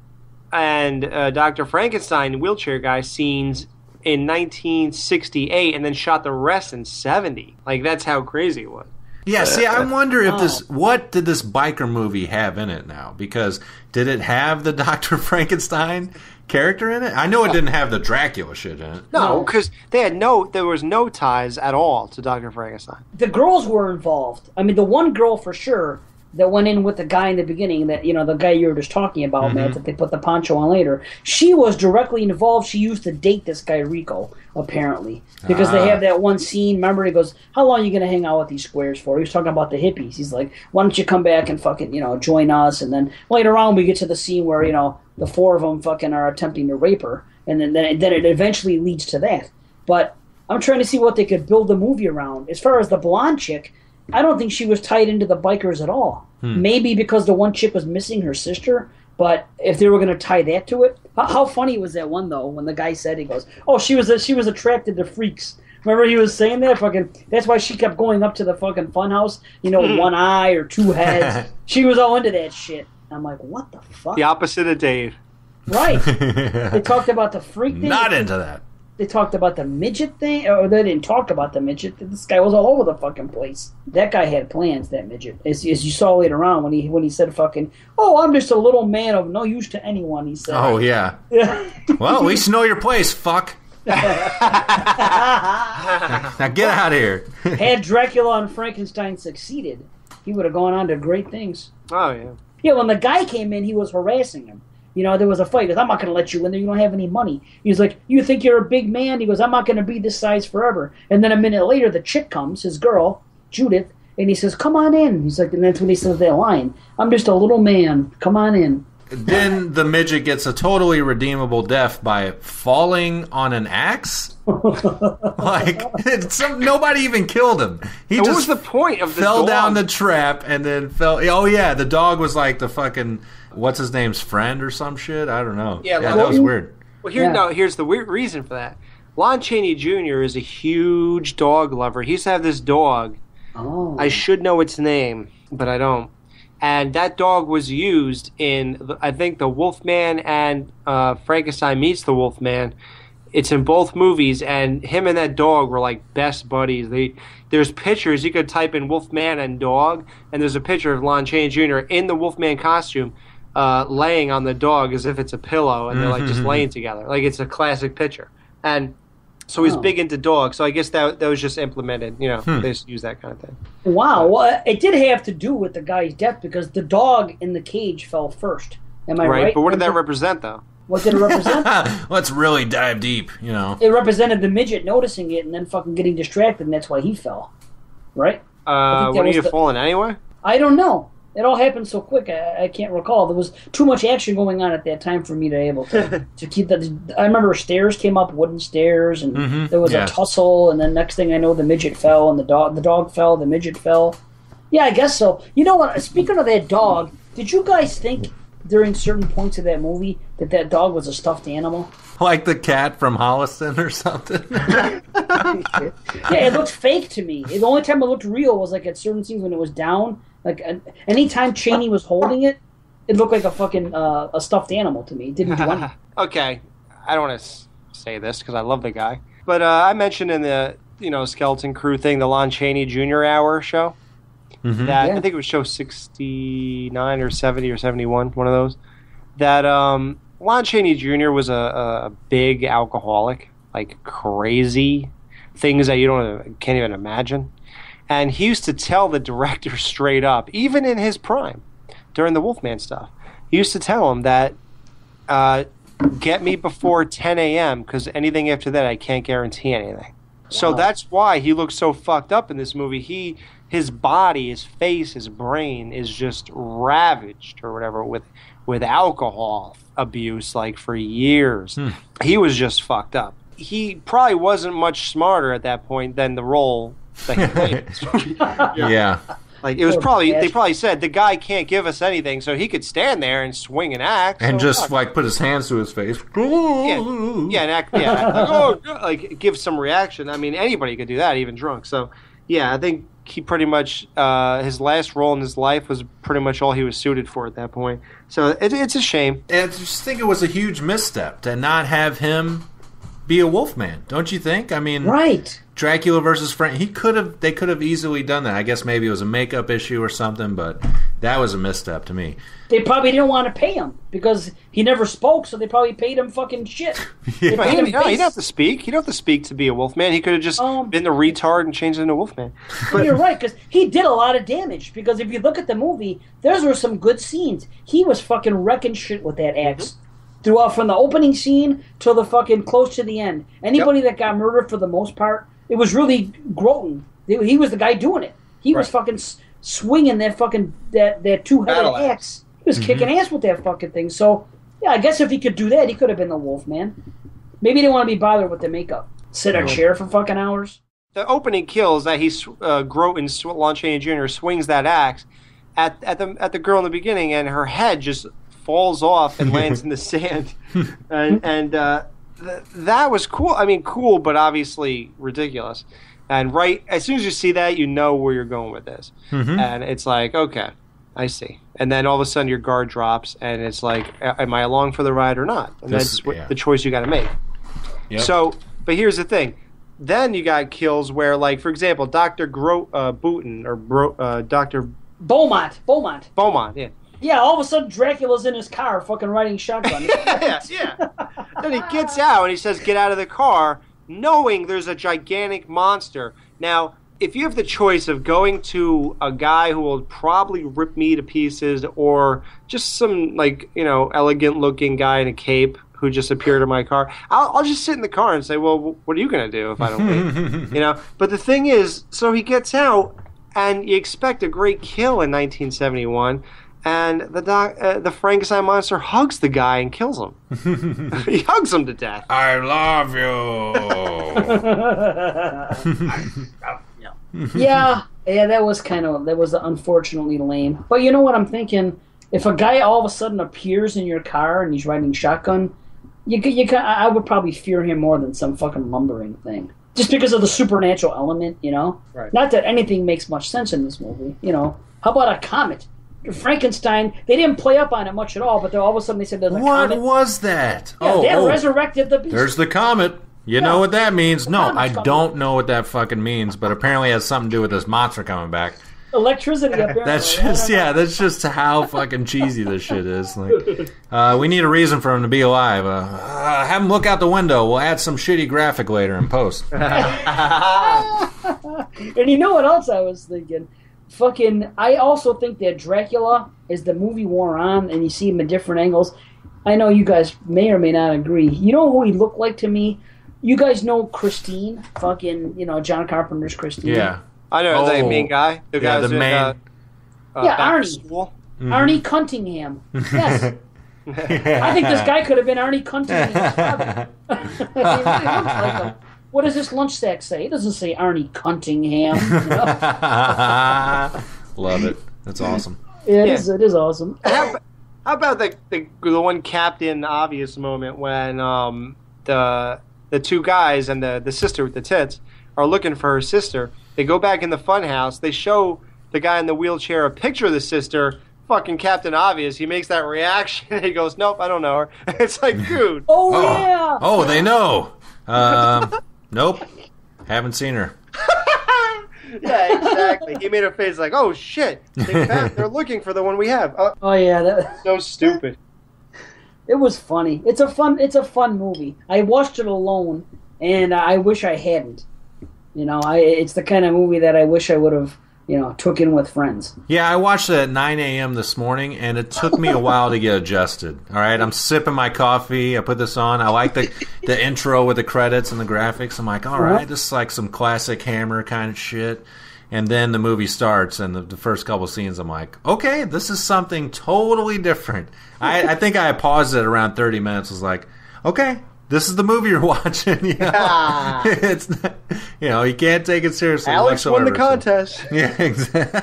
and Dr. Frankenstein wheelchair guy scenes in 1968 and then shot the rest in 70. Like, that's how crazy it was. Yeah, see, I wonder if what did this biker movie have in it now? Because did it have the Dr. Frankenstein character in it? I know it didn't have the Dracula shit in it. No, because there was no ties at all to Dr. Frankenstein. The girls were involved. I mean, the one girl for sure that went in with the guy in the beginning, that, you know, the guy you were just talking about, Matt, that they put the poncho on later. She was directly involved. She used to date this guy Rico, apparently, because they have that one scene. Remember, he goes, "How long are you going to hang out with these squares for?" He was talking about the hippies. He's like, "Why don't you come back and fucking, you know, join us?" And then later on, we get to the scene where, you know, the 4 of them fucking are attempting to rape her, and then it eventually leads to that. But I'm trying to see what they could build the movie around. As far as the blonde chick, I don't think she was tied into the bikers at all. Maybe because the one chick was missing her sister, but if they were going to tie that to it, how funny was that one though? When the guy said, he goes, "Oh, she was attracted to freaks." Remember he was saying that? Fucking, that's why she kept going up to the fucking funhouse. You know, 1 eye or 2 heads. She was all into that shit. I'm like, what the fuck? The opposite of Dave. Right. They talked about the freak thing. Not into that. They talked about the midget thing, or they didn't talk about the midget. This guy was all over the fucking place. That guy had plans, that midget. As you saw later on when he said fucking, "Oh, I'm just a little man of no use to anyone," he said. Oh, yeah. Well, at least you know your place, fuck. Now get out of here. Had Dracula and Frankenstein succeeded, he would have gone on to great things. Oh, yeah. Yeah, when the guy came in, he was harassing him. You know, there was a fight. He goes, "I'm not going to let you in there. You don't have any money." He was like, "You think you're a big man?" He goes, "I'm not going to be this size forever." And then a minute later, the chick comes, his girl, Judith, and he says, "Come on in." He's like, and that's when he says that line, "I'm just a little man. Come on in." Then the midget gets a totally redeemable death by falling on an axe. Like, nobody even killed him. What was the point of the fell dog? Down the trap and then fell. Oh yeah, the dog was like the fucking what's his name's friend or some shit. I don't know. Yeah, that was weird. Well, here's the weird reason for that. Lon Chaney Jr. is a huge dog lover. He used to have this dog. Oh. I should know its name, but I don't. And that dog was used in, I think, The Wolfman and Frankenstein Meets the Wolfman. It's in both movies, and him and that dog were like best buddies. There's pictures. You could type in Wolfman and dog, and there's a picture of Lon Chaney Jr. in the Wolfman costume laying on the dog as if it's a pillow, and they're like just laying together. Like, it's a classic picture. And so he's big into dogs, so I guess that was just implemented. You know, they just use that kind of thing. Wow. Well, it did have to do with the guy's death because the dog in the cage fell first. Am I right? But what did that represent, though? What did it represent? Let's really dive deep, you know. It represented the midget noticing it and then fucking getting distracted, and that's why he fell. Right? When are you falling anyway? I don't know. It all happened so quick, I can't recall. There was too much action going on at that time for me to be able to keep that. I remember stairs came up, wooden stairs, and there was a tussle, and then next thing I know, the midget fell, and the dog fell, the midget fell. Yeah, I guess so. You know what? Speaking of that dog, did you guys think during certain points of that movie that dog was a stuffed animal? Like the cat from Holliston or something? Yeah, it looked fake to me. The only time it looked real was like at certain scenes when it was down. Like anytime Chaney was holding it, it looked like a fucking a stuffed animal to me. It didn't do anything. Okay, I don't want to say this because I love the guy, but I mentioned in the Skeleton Crew thing, the Lon Chaney Jr. Hour show. I think it was show 69 or 70 or 71, one of those. That Lon Chaney Jr. was a big alcoholic, like crazy things that can't even imagine. And he used to tell the director straight up, even in his prime, during the Wolfman stuff, he used to tell him that, get me before 10 a.m. because anything after that I can't guarantee anything. Wow. So that's why he looks so fucked up in this movie. His body, his face, his brain is just ravaged or whatever with alcohol abuse, like for years. He was just fucked up. He probably wasn't much smarter at that point than the role that he played. Yeah. Like it was they probably said the guy can't give us anything, so he could stand there and swing an axe and just like put his hands to his face. And act like give some reaction. I mean, anybody could do that, even drunk. So yeah, I think he pretty much his last role in his life was pretty much all he was suited for at that point. So it's a shame. And I just think it was a huge misstep to not have him be a Wolfman, don't you think? I mean, right. Dracula versus Frank. They could have easily done that. I guess maybe it was a makeup issue or something, but that was a misstep to me. They probably didn't want to pay him because he never spoke, so they probably paid him fucking shit. He didn't have to speak. He didn't have to speak to be a Wolfman. He could have just been the retard and changed into Wolfman. But you're right, because he did a lot of damage. Because if you look at the movie, those were some good scenes. He was fucking wrecking shit with that axe. Throughout from the opening scene till the fucking close to the end. Anybody that got murdered for the most part, it was really Groton. He was the guy doing it. He was fucking swinging that fucking that two-headed axe. He was kicking ass with that fucking thing. So yeah, I guess if he could do that, he could have been the Wolfman. Maybe he didn't want to be bothered with the makeup. Sit in a chair for fucking hours. The opening kills that Groton, Lon Chaney Jr. swings that axe at the girl in the beginning, and her head just falls off and lands in the sand, and that was cool. I mean, cool, but obviously ridiculous. And right as soon as you see that, you know where you're going with this, and it's like, okay, I see. And then all of a sudden, your guard drops, and it's like, am I along for the ride or not? And that's the choice you got to make. Yep. So, but here's the thing. Then you got kills where, like, for example, Dr. Booten or Dr. Beaumont, yeah. Yeah, all of a sudden Dracula's in his car fucking riding shotgun. yeah. Then he gets out and he says, get out of the car, knowing there's a gigantic monster. Now, if you have the choice of going to a guy who will probably rip me to pieces or just some, like, elegant-looking guy in a cape who just appeared in my car, I'll just sit in the car and say, well, what are you going to do if I don't leave? But the thing is, so he gets out, and you expect a great kill in 1971, and the Frankenstein monster hugs the guy and kills him. He hugs him to death. I love you. Yeah, that was unfortunately lame. But you know what I'm thinking? If a guy all of a sudden appears in your car and he's riding shotgun, I would probably fear him more than some fucking lumbering thing. Just because of the supernatural element, Right. Not that anything makes much sense in this movie, How about a comet? Frankenstein, they didn't play up on it much at all, but all of a sudden they said there's a comet. What was that? Yeah, resurrected the beast. There's the comet. You know what that means? No, I don't know what that fucking means, but apparently it has something to do with this monster coming back. Electricity, apparently. That's just how fucking cheesy this shit is. Like, we need a reason for him to be alive. Have him look out the window. We'll add some shitty graphic later in post. And you know what else I was thinking? I also think that Dracula, as the movie wore on and you see him in different angles, I know you guys may or may not agree. You know who he looked like to me? You guys know Christine, fucking, John Carpenter's Christine. Yeah, I know the main guy. The guy the who's main. Arnie. Mm-hmm. Arnie Cunningham. Yes. I think this guy could have been Arnie Cunningham's father. He really looks like him. What does this lunch sack say? It doesn't say Arnie Cunningham. Love it. That's awesome. It is awesome. How about the one Captain Obvious moment when the two guys and the sister with the tits are looking for her sister? They go back in the fun house. They show the guy in the wheelchair a picture of the sister. Fucking Captain Obvious. He makes that reaction. He goes, "Nope, I don't know her." It's like, dude. Yeah. Oh, they know. Nope, haven't seen her. Yeah, exactly. He made a face like, "Oh shit, they're looking for the one we have." That's so stupid. It was funny. It's a fun movie. I watched it alone, and I wish I hadn't. It's the kind of movie that I wish I would have, took in with friends. Yeah, I watched it at 9 a.m. this morning, and it took me a while to get adjusted. All right, I'm sipping my coffee. I put this on. I like the intro with the credits and the graphics. I'm like, all right, this is like some classic Hammer kind of shit. And then the movie starts, and the first couple scenes, I'm like, okay, this is something totally different. I think I paused it around 30 minutes. I was like, okay, this is the movie you're watching. It's not, you can't take it seriously. Alex whatsoever, won the contest. Yeah, exactly.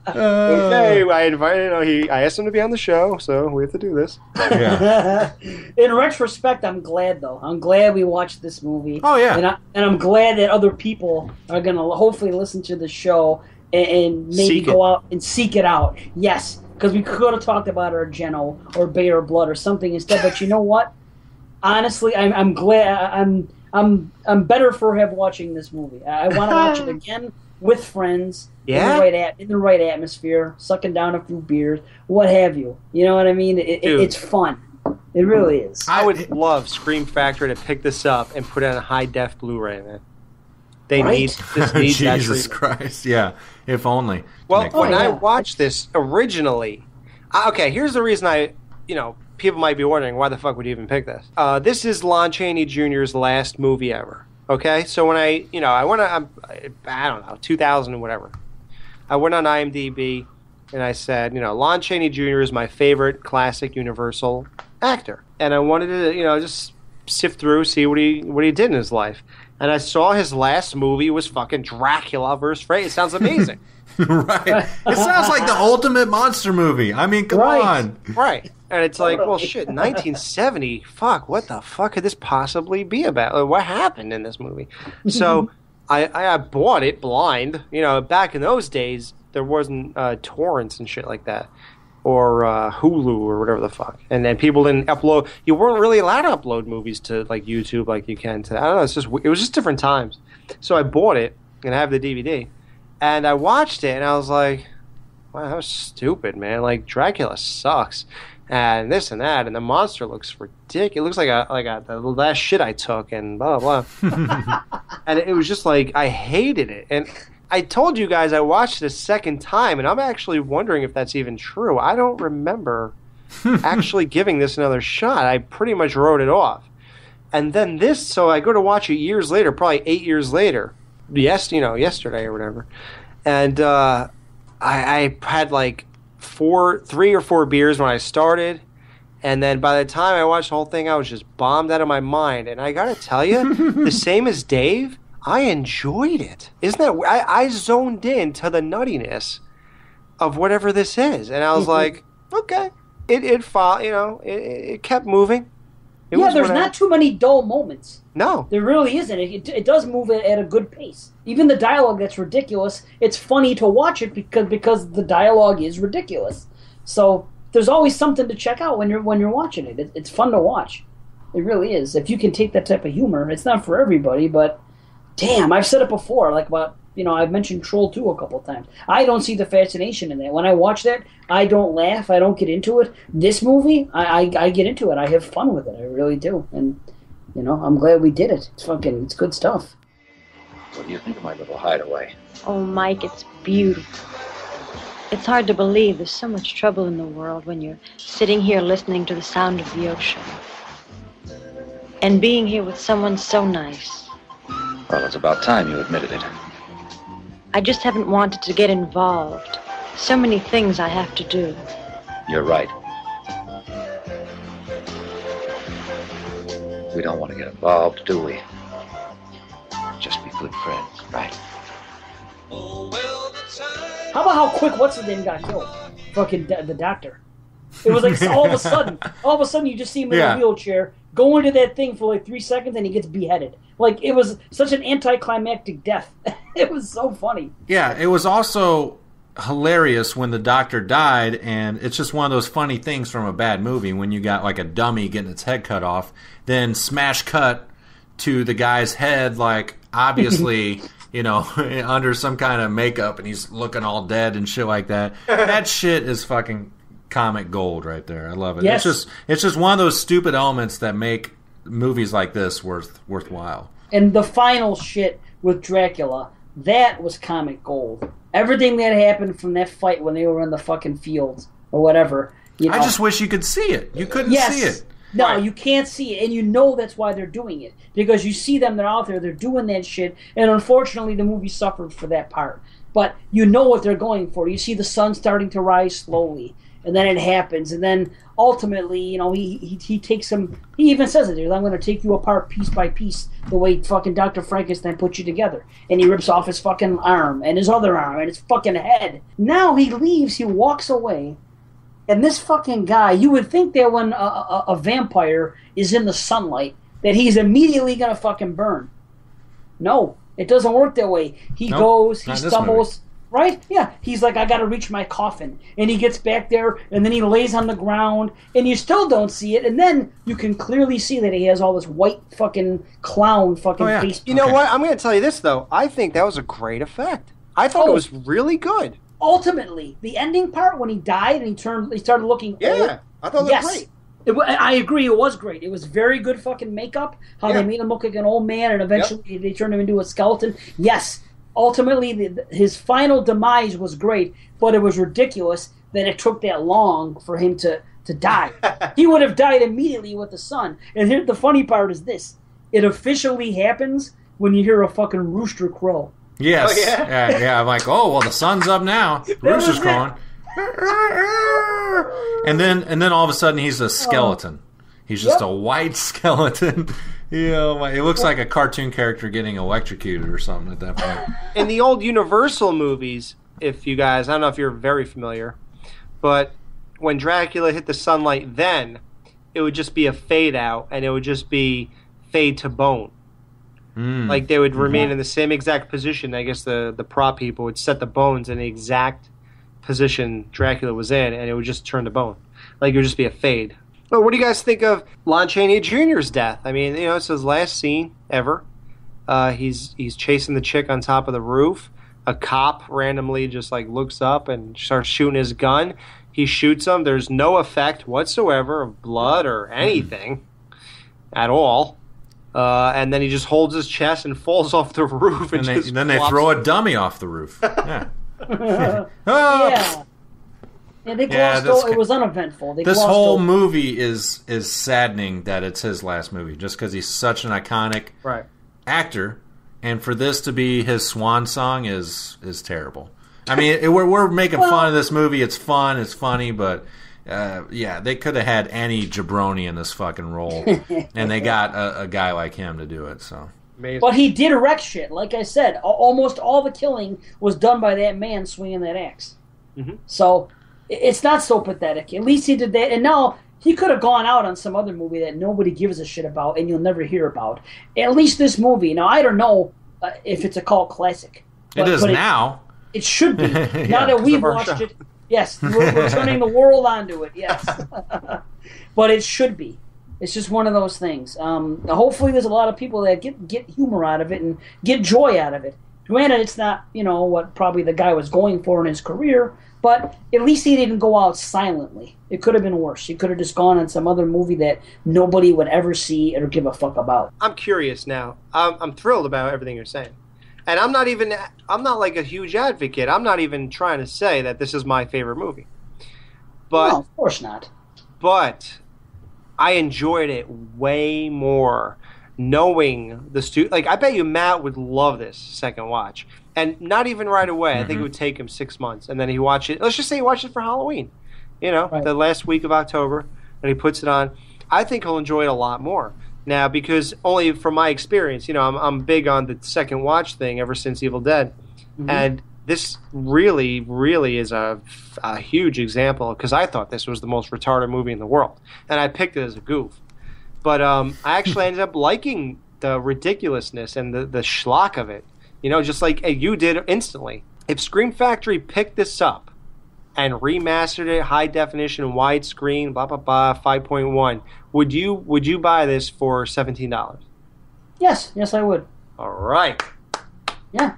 Okay, I asked him to be on the show, so we have to do this. Yeah. In retrospect, I'm glad though. I'm glad we watched this movie. Oh yeah. And I'm glad that other people are gonna hopefully listen to the show and maybe go out and seek it out. Yes. Because we could have talked about Argento or Bay or Blood or something instead, but you know what? Honestly, I'm glad. I'm better for watching this movie. I want to watch it again with friends in the right atmosphere, sucking down a few beers, what have you. You know what I mean? It's fun. It really is. I would love Scream Factory to pick this up and put it on a high def Blu-ray, man. They need Jesus Christ, yeah. If only. Well, when I watched this originally, here's the reason people might be wondering, why the fuck would you even pick this? This is Lon Chaney Jr.'s last movie ever. Okay? So when I went on, I don't know, 2000 and whatever. I went on IMDb and I said, Lon Chaney Jr. is my favorite classic Universal actor. And I wanted to, just sift through, see what he did in his life. And I saw his last movie was fucking Dracula vs. Frankenstein. It sounds amazing. Right. It sounds like the ultimate monster movie. I mean, come on. Right. And it's like, well, shit, 1970, fuck, what the fuck could this possibly be about? What happened in this movie? So I bought it blind. Back in those days, there wasn't torrents and shit like that. Or Hulu or whatever the fuck. And then people didn't upload. You weren't really allowed to upload movies to like YouTube like you can today. I don't know. It was just different times. So I bought it and I have the DVD. And I watched it and I was like, wow, that was stupid, man. Like Dracula sucks. And this and that. And the monster looks ridiculous. It looks like the last shit I took and blah, blah, blah. And it was just like, I hated it. And I told you guys I watched it a second time, and I'm actually wondering if that's even true. I don't remember actually giving this another shot. I pretty much wrote it off. And then so I go to watch it years later, probably 8 years later. Yesterday or whatever. And I had like 3 or 4 beers when I started. And then by the time I watched the whole thing, I was just bombed out of my mind. And I got to tell you, the same as Dave, I enjoyed it. Isn't that? I zoned in to the nuttiness of whatever this is, and I was like, okay. It kept moving. There's not too many dull moments. No, there really isn't. It does move at a good pace. Even the dialogue that's ridiculous, it's funny to watch it because the dialogue is ridiculous. So there's always something to check out when you're watching it. It's fun to watch. It really is. If you can take that type of humor, it's not for everybody, but. Damn, I've said it before, I've mentioned Troll 2 a couple times. I don't see the fascination in that. When I watch that, I don't laugh, I don't get into it. This movie, I get into it. I have fun with it, I really do. And, I'm glad we did it. It's good stuff. What do you think of my little hideaway? Oh, Mike, it's beautiful. It's hard to believe there's so much trouble in the world when you're sitting here listening to the sound of the ocean. And being here with someone so nice. Well, it's about time you admitted it. I just haven't wanted to get involved. So many things I have to do. You're right. We don't want to get involved, do we? Just be good friends, right? How about how quick what's-his-name got killed? Fucking the doctor. It was like all of a sudden you just see him in a wheelchair, go into that thing for like 3 seconds, and he gets beheaded. Like, it was such an anticlimactic death. It was so funny. Yeah, it was also hilarious when the doctor died, and it's just one of those funny things from a bad movie when you got like a dummy getting its head cut off, then smash cut to the guy's head, like obviously you know, under some kind of makeup, and he's looking all dead and shit like that. That shit is fucking comic gold right there. I love it. Yes. It's just one of those stupid elements that make movies like this worthwhile. And the final shit with Dracula, that was comic gold. Everything that happened from that fight when they were in the fucking fields or whatever. You know, I just wish you could see it. You couldn't see it. No, right. You can't see it, and you know that's why they're doing it. Because you see them, they're out there, they're doing that shit, and unfortunately the movie suffered for that part. But you know what they're going for. You see the sun starting to rise slowly, and then it happens, and then ultimately, you know, he takes him, he even says it, I'm going to take you apart piece by piece, the way fucking Dr. Frankenstein put you together. And he rips off his fucking arm, and his other arm, and his fucking head. Now he leaves, he walks away. And this fucking guy, you would think that when a vampire is in the sunlight, that he's immediately going to fucking burn. No, it doesn't work that way. He goes, he stumbles, right? Yeah, he's like, I got to reach my coffin. And he gets back there, and then he lays on the ground, and you still don't see it. And then you can clearly see that he has all this white fucking clown fucking face. You know what? I'm going to tell you this, though. I think that was a great effect. I thought it was really good. Ultimately, the ending part when he died and he started looking old. Yeah, I thought it was great. I agree, it was great. It was very good fucking makeup. How they made him look like an old man, and eventually they turned him into a skeleton. Yes, ultimately his final demise was great, but it was ridiculous that it took that long for him to die. He would have died immediately with the sun. And here, the funny part is this: it officially happens when you hear a fucking rooster crow. Yes. Oh, yeah. I'm like, oh well, the sun's up now. Rooster's crowing. And then all of a sudden he's a skeleton. He's just a white skeleton. You know, it looks like a cartoon character getting electrocuted or something at that point. In the old Universal movies, if you guys, I don't know if you're very familiar, but when Dracula hit the sunlight, then it would just be a fade out, and it would just be fade to bone. Like they would remain in the same exact position. I guess the prop people would set the bones in the exact position Dracula was in, and it would just turn to bone. Like it would just be a fade. But what do you guys think of Lon Chaney Jr.'s death? I mean, you know, it's his last scene ever. He's chasing the chick on top of the roof. A cop randomly just like looks up and starts shooting his gun. He shoots him. There's no effect whatsoever of blood or anything at all. And then he just holds his chest and falls off the roof. And then they throw a dummy off the roof. Yeah. Yeah, they glossed it was uneventful. This whole movie is saddening that it's his last movie, just because he's such an iconic actor, and for this to be his swan song is terrible. I mean, we're making fun of this movie. It's fun, it's funny, but they could have had any jabroni in this fucking role, and they got a guy like him to do it. So. Amazing. But he did wreck shit. Like I said, almost all the killing was done by that man swinging that axe. Mm-hmm. So it's not so pathetic. At least he did that. And now he could have gone out on some other movie that nobody gives a shit about and you'll never hear about. At least this movie. Now, I don't know if it's a cult classic. It is now. It should be. Now that we've watched it. Yes, we're turning the world onto it, yes. But it should be. It's just one of those things. Hopefully there's a lot of people that get humor out of it and get joy out of it. Granted, it's not, you know, what probably the guy was going for in his career, but at least he didn't go out silently. It could have been worse. He could have just gone on some other movie that nobody would ever see or give a fuck about. I'm curious now. I'm thrilled about everything you're saying. And I'm not like a huge advocate. I'm not even trying to say that this is my favorite movie. But no, of course not. But I enjoyed it way more knowing the like, I bet you Matt would love this second watch. And not even right away. I think it would take him 6 months. And then he watch it. Let's just say he watched it for Halloween. The last week of October. And he puts it on. I think he'll enjoy it a lot more. Now, because only from my experience, I'm big on the second watch thing ever since Evil Dead. And this really, really is a huge example, because I thought this was the most retarded movie in the world. And I picked it as a goof. But I actually ended up liking the ridiculousness and the schlock of it. Just like you did instantly. If Scream Factory picked this up and remastered it, high definition, widescreen, blah, blah, blah, 5.1, would you buy this for $17? Yes, I would. All right. Yeah.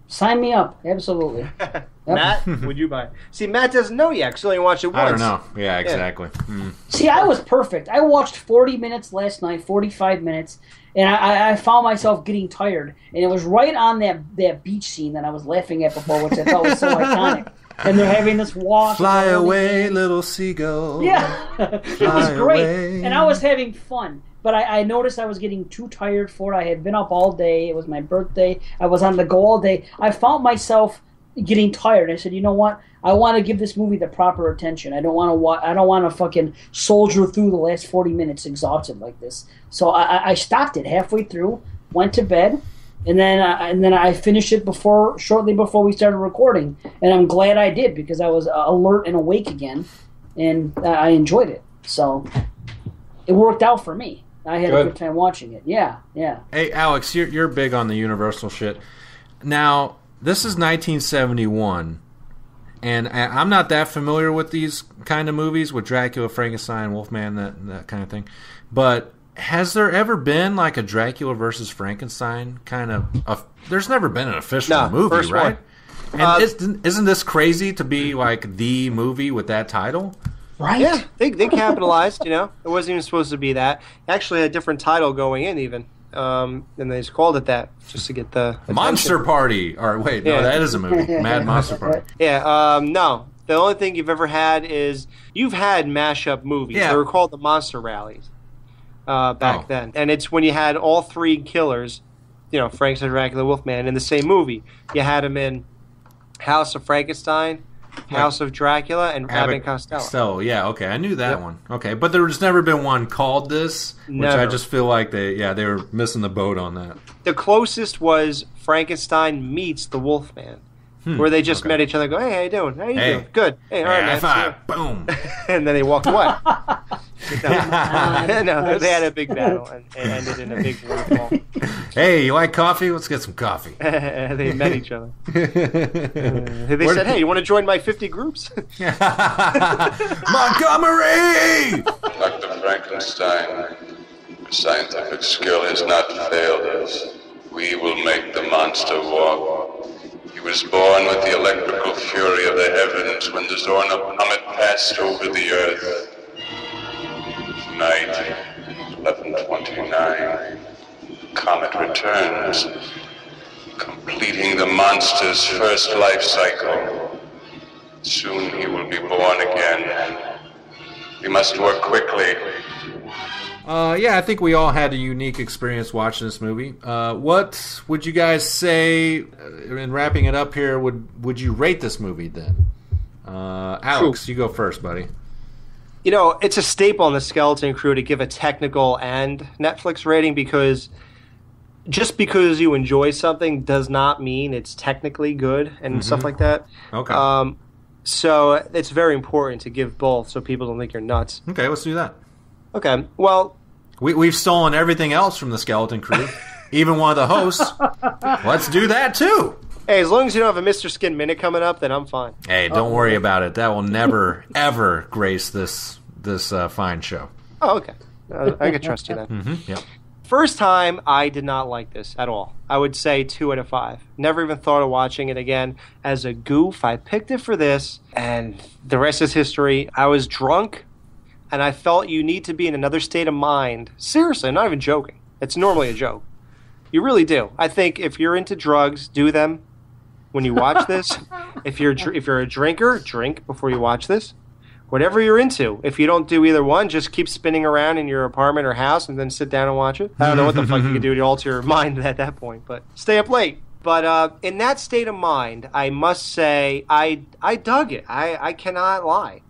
Sign me up. Absolutely. Yep. Matt, would you buy it? See, Matt doesn't know yet, because he only watched it once. I don't know. Yeah, exactly. Yeah. See, I was perfect. I watched 40 minutes last night, 45 minutes, and I found myself getting tired. And it was right on that beach scene that I was laughing at before, which I thought was so iconic. And they're having this walk. Fly away, little seagull. Yeah. It was great. Away. And I was having fun. But I noticed I was getting too tired for it. I had been up all day. It was my birthday. I was on the go all day. I found myself getting tired. I said, you know what? I want to give this movie the proper attention. I don't want to fucking soldier through the last 40 minutes exhausted like this. So I stopped it halfway through, went to bed, and then I finished it shortly before we started recording. And I'm glad I did, because I was alert and awake again, and I enjoyed it. So it worked out for me. I had a good time watching it. Yeah. Hey, Alex, you're big on the Universal shit. Now, this is 1971, and I'm not that familiar with these kind of movies, with Dracula, Frankenstein, Wolfman, that kind of thing. But has there ever been like a Dracula versus Frankenstein kind of... There's never been an official movie, right? One. And isn't this crazy to be like the movie with that title? Right? Yeah, they capitalized, It wasn't even supposed to be that. It actually had a different title going in, even. And they just called it that, just to get the attention. Monster Party! Or wait, no, that is a movie. Mad Monster Party. Yeah, no. The only thing you've ever had is... You've had mashup movies. Yeah. They were called the Monster Rallies back then. And it's when you had all three killers, Frankenstein, Dracula, Wolfman, in the same movie. You had them in House of Frankenstein, House of Dracula, and Abbott and Costello. Yeah, okay, I knew that one. Okay, but there's never been one called this, which I just feel like they were missing the boat on that. The closest was Frankenstein meets the Wolfman, where they just met each other and go, hey, how you doing? How you doing? Good. Hey, all right, man. Five. Boom. And then they walked away. No, they had a big battle and ended in a big waterfall. Hey, you like coffee? Let's get some coffee. They met each other. They said, hey, you want to join my 50 groups? Montgomery! Dr. Frankenstein, scientific skill has not failed us. We will make the monster walk. He was born with the electrical fury of the heavens when the Zorna comet passed over the earth. Night, 11:29. Comet returns, completing the monster's first life cycle. Soon he will be born again. We must work quickly. I think we all had a unique experience watching this movie. What would you guys say, in wrapping it up here, would you rate this movie then? Alex, you go first, buddy. It's a staple in the Skeleton Crew to give a technical and Netflix rating, because just because you enjoy something does not mean it's technically good and stuff like that. Okay. So it's very important to give both so people don't think you're nuts. Okay, let's do that. Okay, well... We've stolen everything else from the Skeleton Crew, even one of the hosts. Let's do that, too. Hey, as long as you don't have a Mr. Skin Minute coming up, then I'm fine. Hey, don't worry about it. That will never, ever grace this fine show. Oh, okay. I can trust you then. Yep. First time, I did not like this at all. I would say 2 out of 5. Never even thought of watching it again. As a goof, I picked it for this, and the rest is history. I was drunk, and I felt you need to be in another state of mind. Seriously, I'm not even joking. It's normally a joke. You really do. I think if you're into drugs, do them when you watch this. If you're a drinker, drink before you watch this. Whatever you're into. If you don't do either one, just keep spinning around in your apartment or house and then sit down and watch it. I don't know what the fuck you can do to alter your mind at that point, but stay up late. But in that state of mind, I must say I dug it. I cannot lie.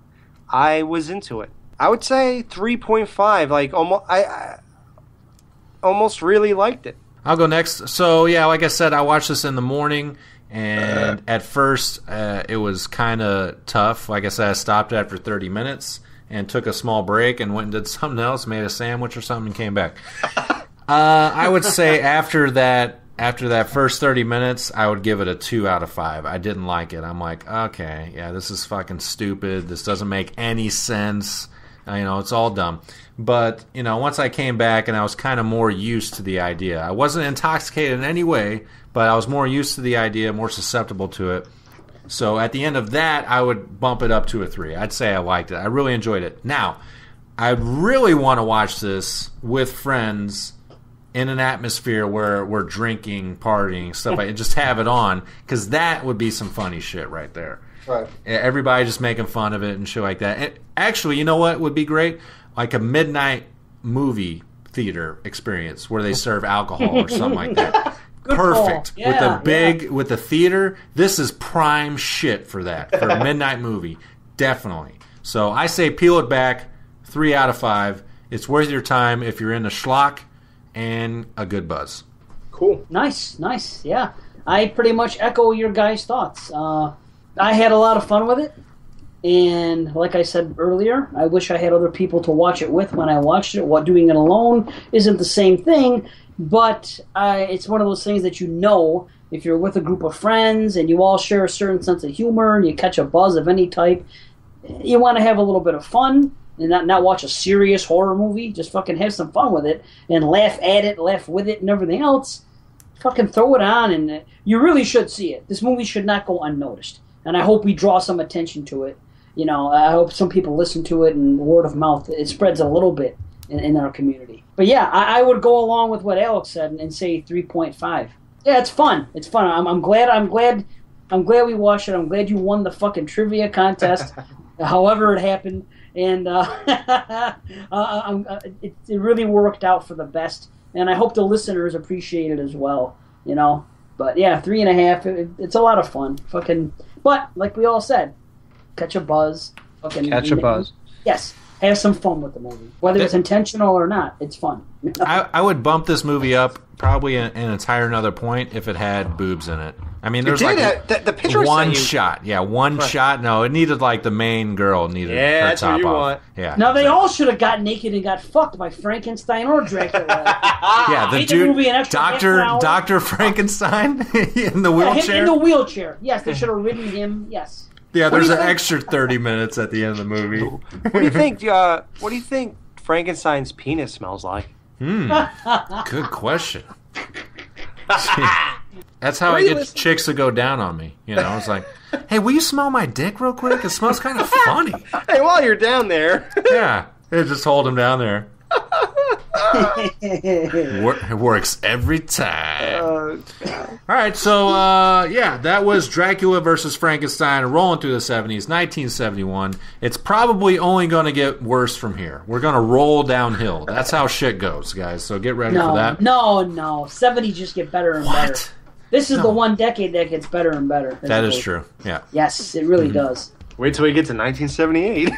I was into it. I would say 3.5. Like I almost really liked it. I'll go next. So yeah, like I said, I watched this in the morning. And at first, it was kind of tough. Like I said, I stopped after 30 minutes and took a small break and went and did something else, made a sandwich or something, and came back. I would say after that first 30 minutes, I would give it a 2 out of 5. I didn't like it. I'm like, okay, yeah, this is fucking stupid. This doesn't make any sense. It's all dumb. But, once I came back and I was kind of more used to the idea. I wasn't intoxicated in any way, but I was more used to the idea, more susceptible to it. So at the end of that, I would bump it up to a 3. I'd say I liked it. I really enjoyed it. Now, I really want to watch this with friends in an atmosphere where we're drinking, partying, stuff like that. Just have it on, because that would be some funny shit right there. Right. Everybody just making fun of it and shit like that. And actually, you know what would be great? Like a midnight movie theater experience where they serve alcohol or something like that. Perfect. Yeah, with the theater, this is prime shit for that. For a midnight movie. Definitely. So I say peel it back, 3 out of 5. It's worth your time if you're into schlock and a good buzz. Cool. Nice. Yeah. I pretty much echo your guys' thoughts. I had a lot of fun with it. And like I said earlier, I wish I had other people to watch it with when I watched it. What doing it alone isn't the same thing, but it's one of those things that if you're with a group of friends and you all share a certain sense of humor and you catch a buzz of any type, you want to have a little bit of fun and not watch a serious horror movie. Just fucking have some fun with it and laugh at it, laugh with it, and everything else. Fucking throw it on, and you really should see it. This movie should not go unnoticed, and I hope we draw some attention to it. I hope some people listen to it, and word of mouth, it spreads a little bit in our community. But yeah, I would go along with what Alex said and say 3.5. Yeah, it's fun. It's fun. I'm glad we watched it. I'm glad you won the fucking trivia contest, however it happened, and it really worked out for the best. And I hope the listeners appreciate it as well. But yeah, 3.5. It's a lot of fun. But like we all said. Catch a buzz. Catch a buzz. Yes. Have some fun with the movie. Whether it's intentional or not, it's fun. I would bump this movie up probably an entire another point if it had boobs in it. I mean, there's the picture one shot. Yeah, one shot. No, it needed the main girl needed her top off. Want. Yeah. Now they all should have got naked and got fucked by Frankenstein or Dracula. Yeah, the dude, Dr. Frankenstein in the wheelchair. In the wheelchair. Yes, they should have ridden him. Yes. Yeah, there's an extra 30 minutes at the end of the movie. What do you think? What do you think Frankenstein's penis smells like? Good question. That's how I get chicks to go down on me. It's like, hey, will you smell my dick real quick? It smells kind of funny. Hey, while you're down there. Yeah, they just hold him down there. It works every time. All right, so that was Dracula versus Frankenstein, rolling through the 70s, 1971. It's probably only going to get worse from here. We're going to roll downhill. That's how shit goes, guys. So get ready for that. No, 70s just get better and better. This is the one decade that gets better and better. That is true. Yeah. Yes, it really does. Wait till we get to 1978.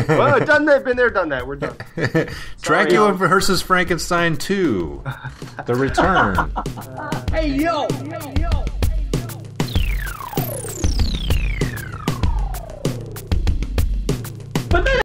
Well, done that, been there, done that. We're done. Dracula versus Frankenstein 2. The Return. Hey, yo! But then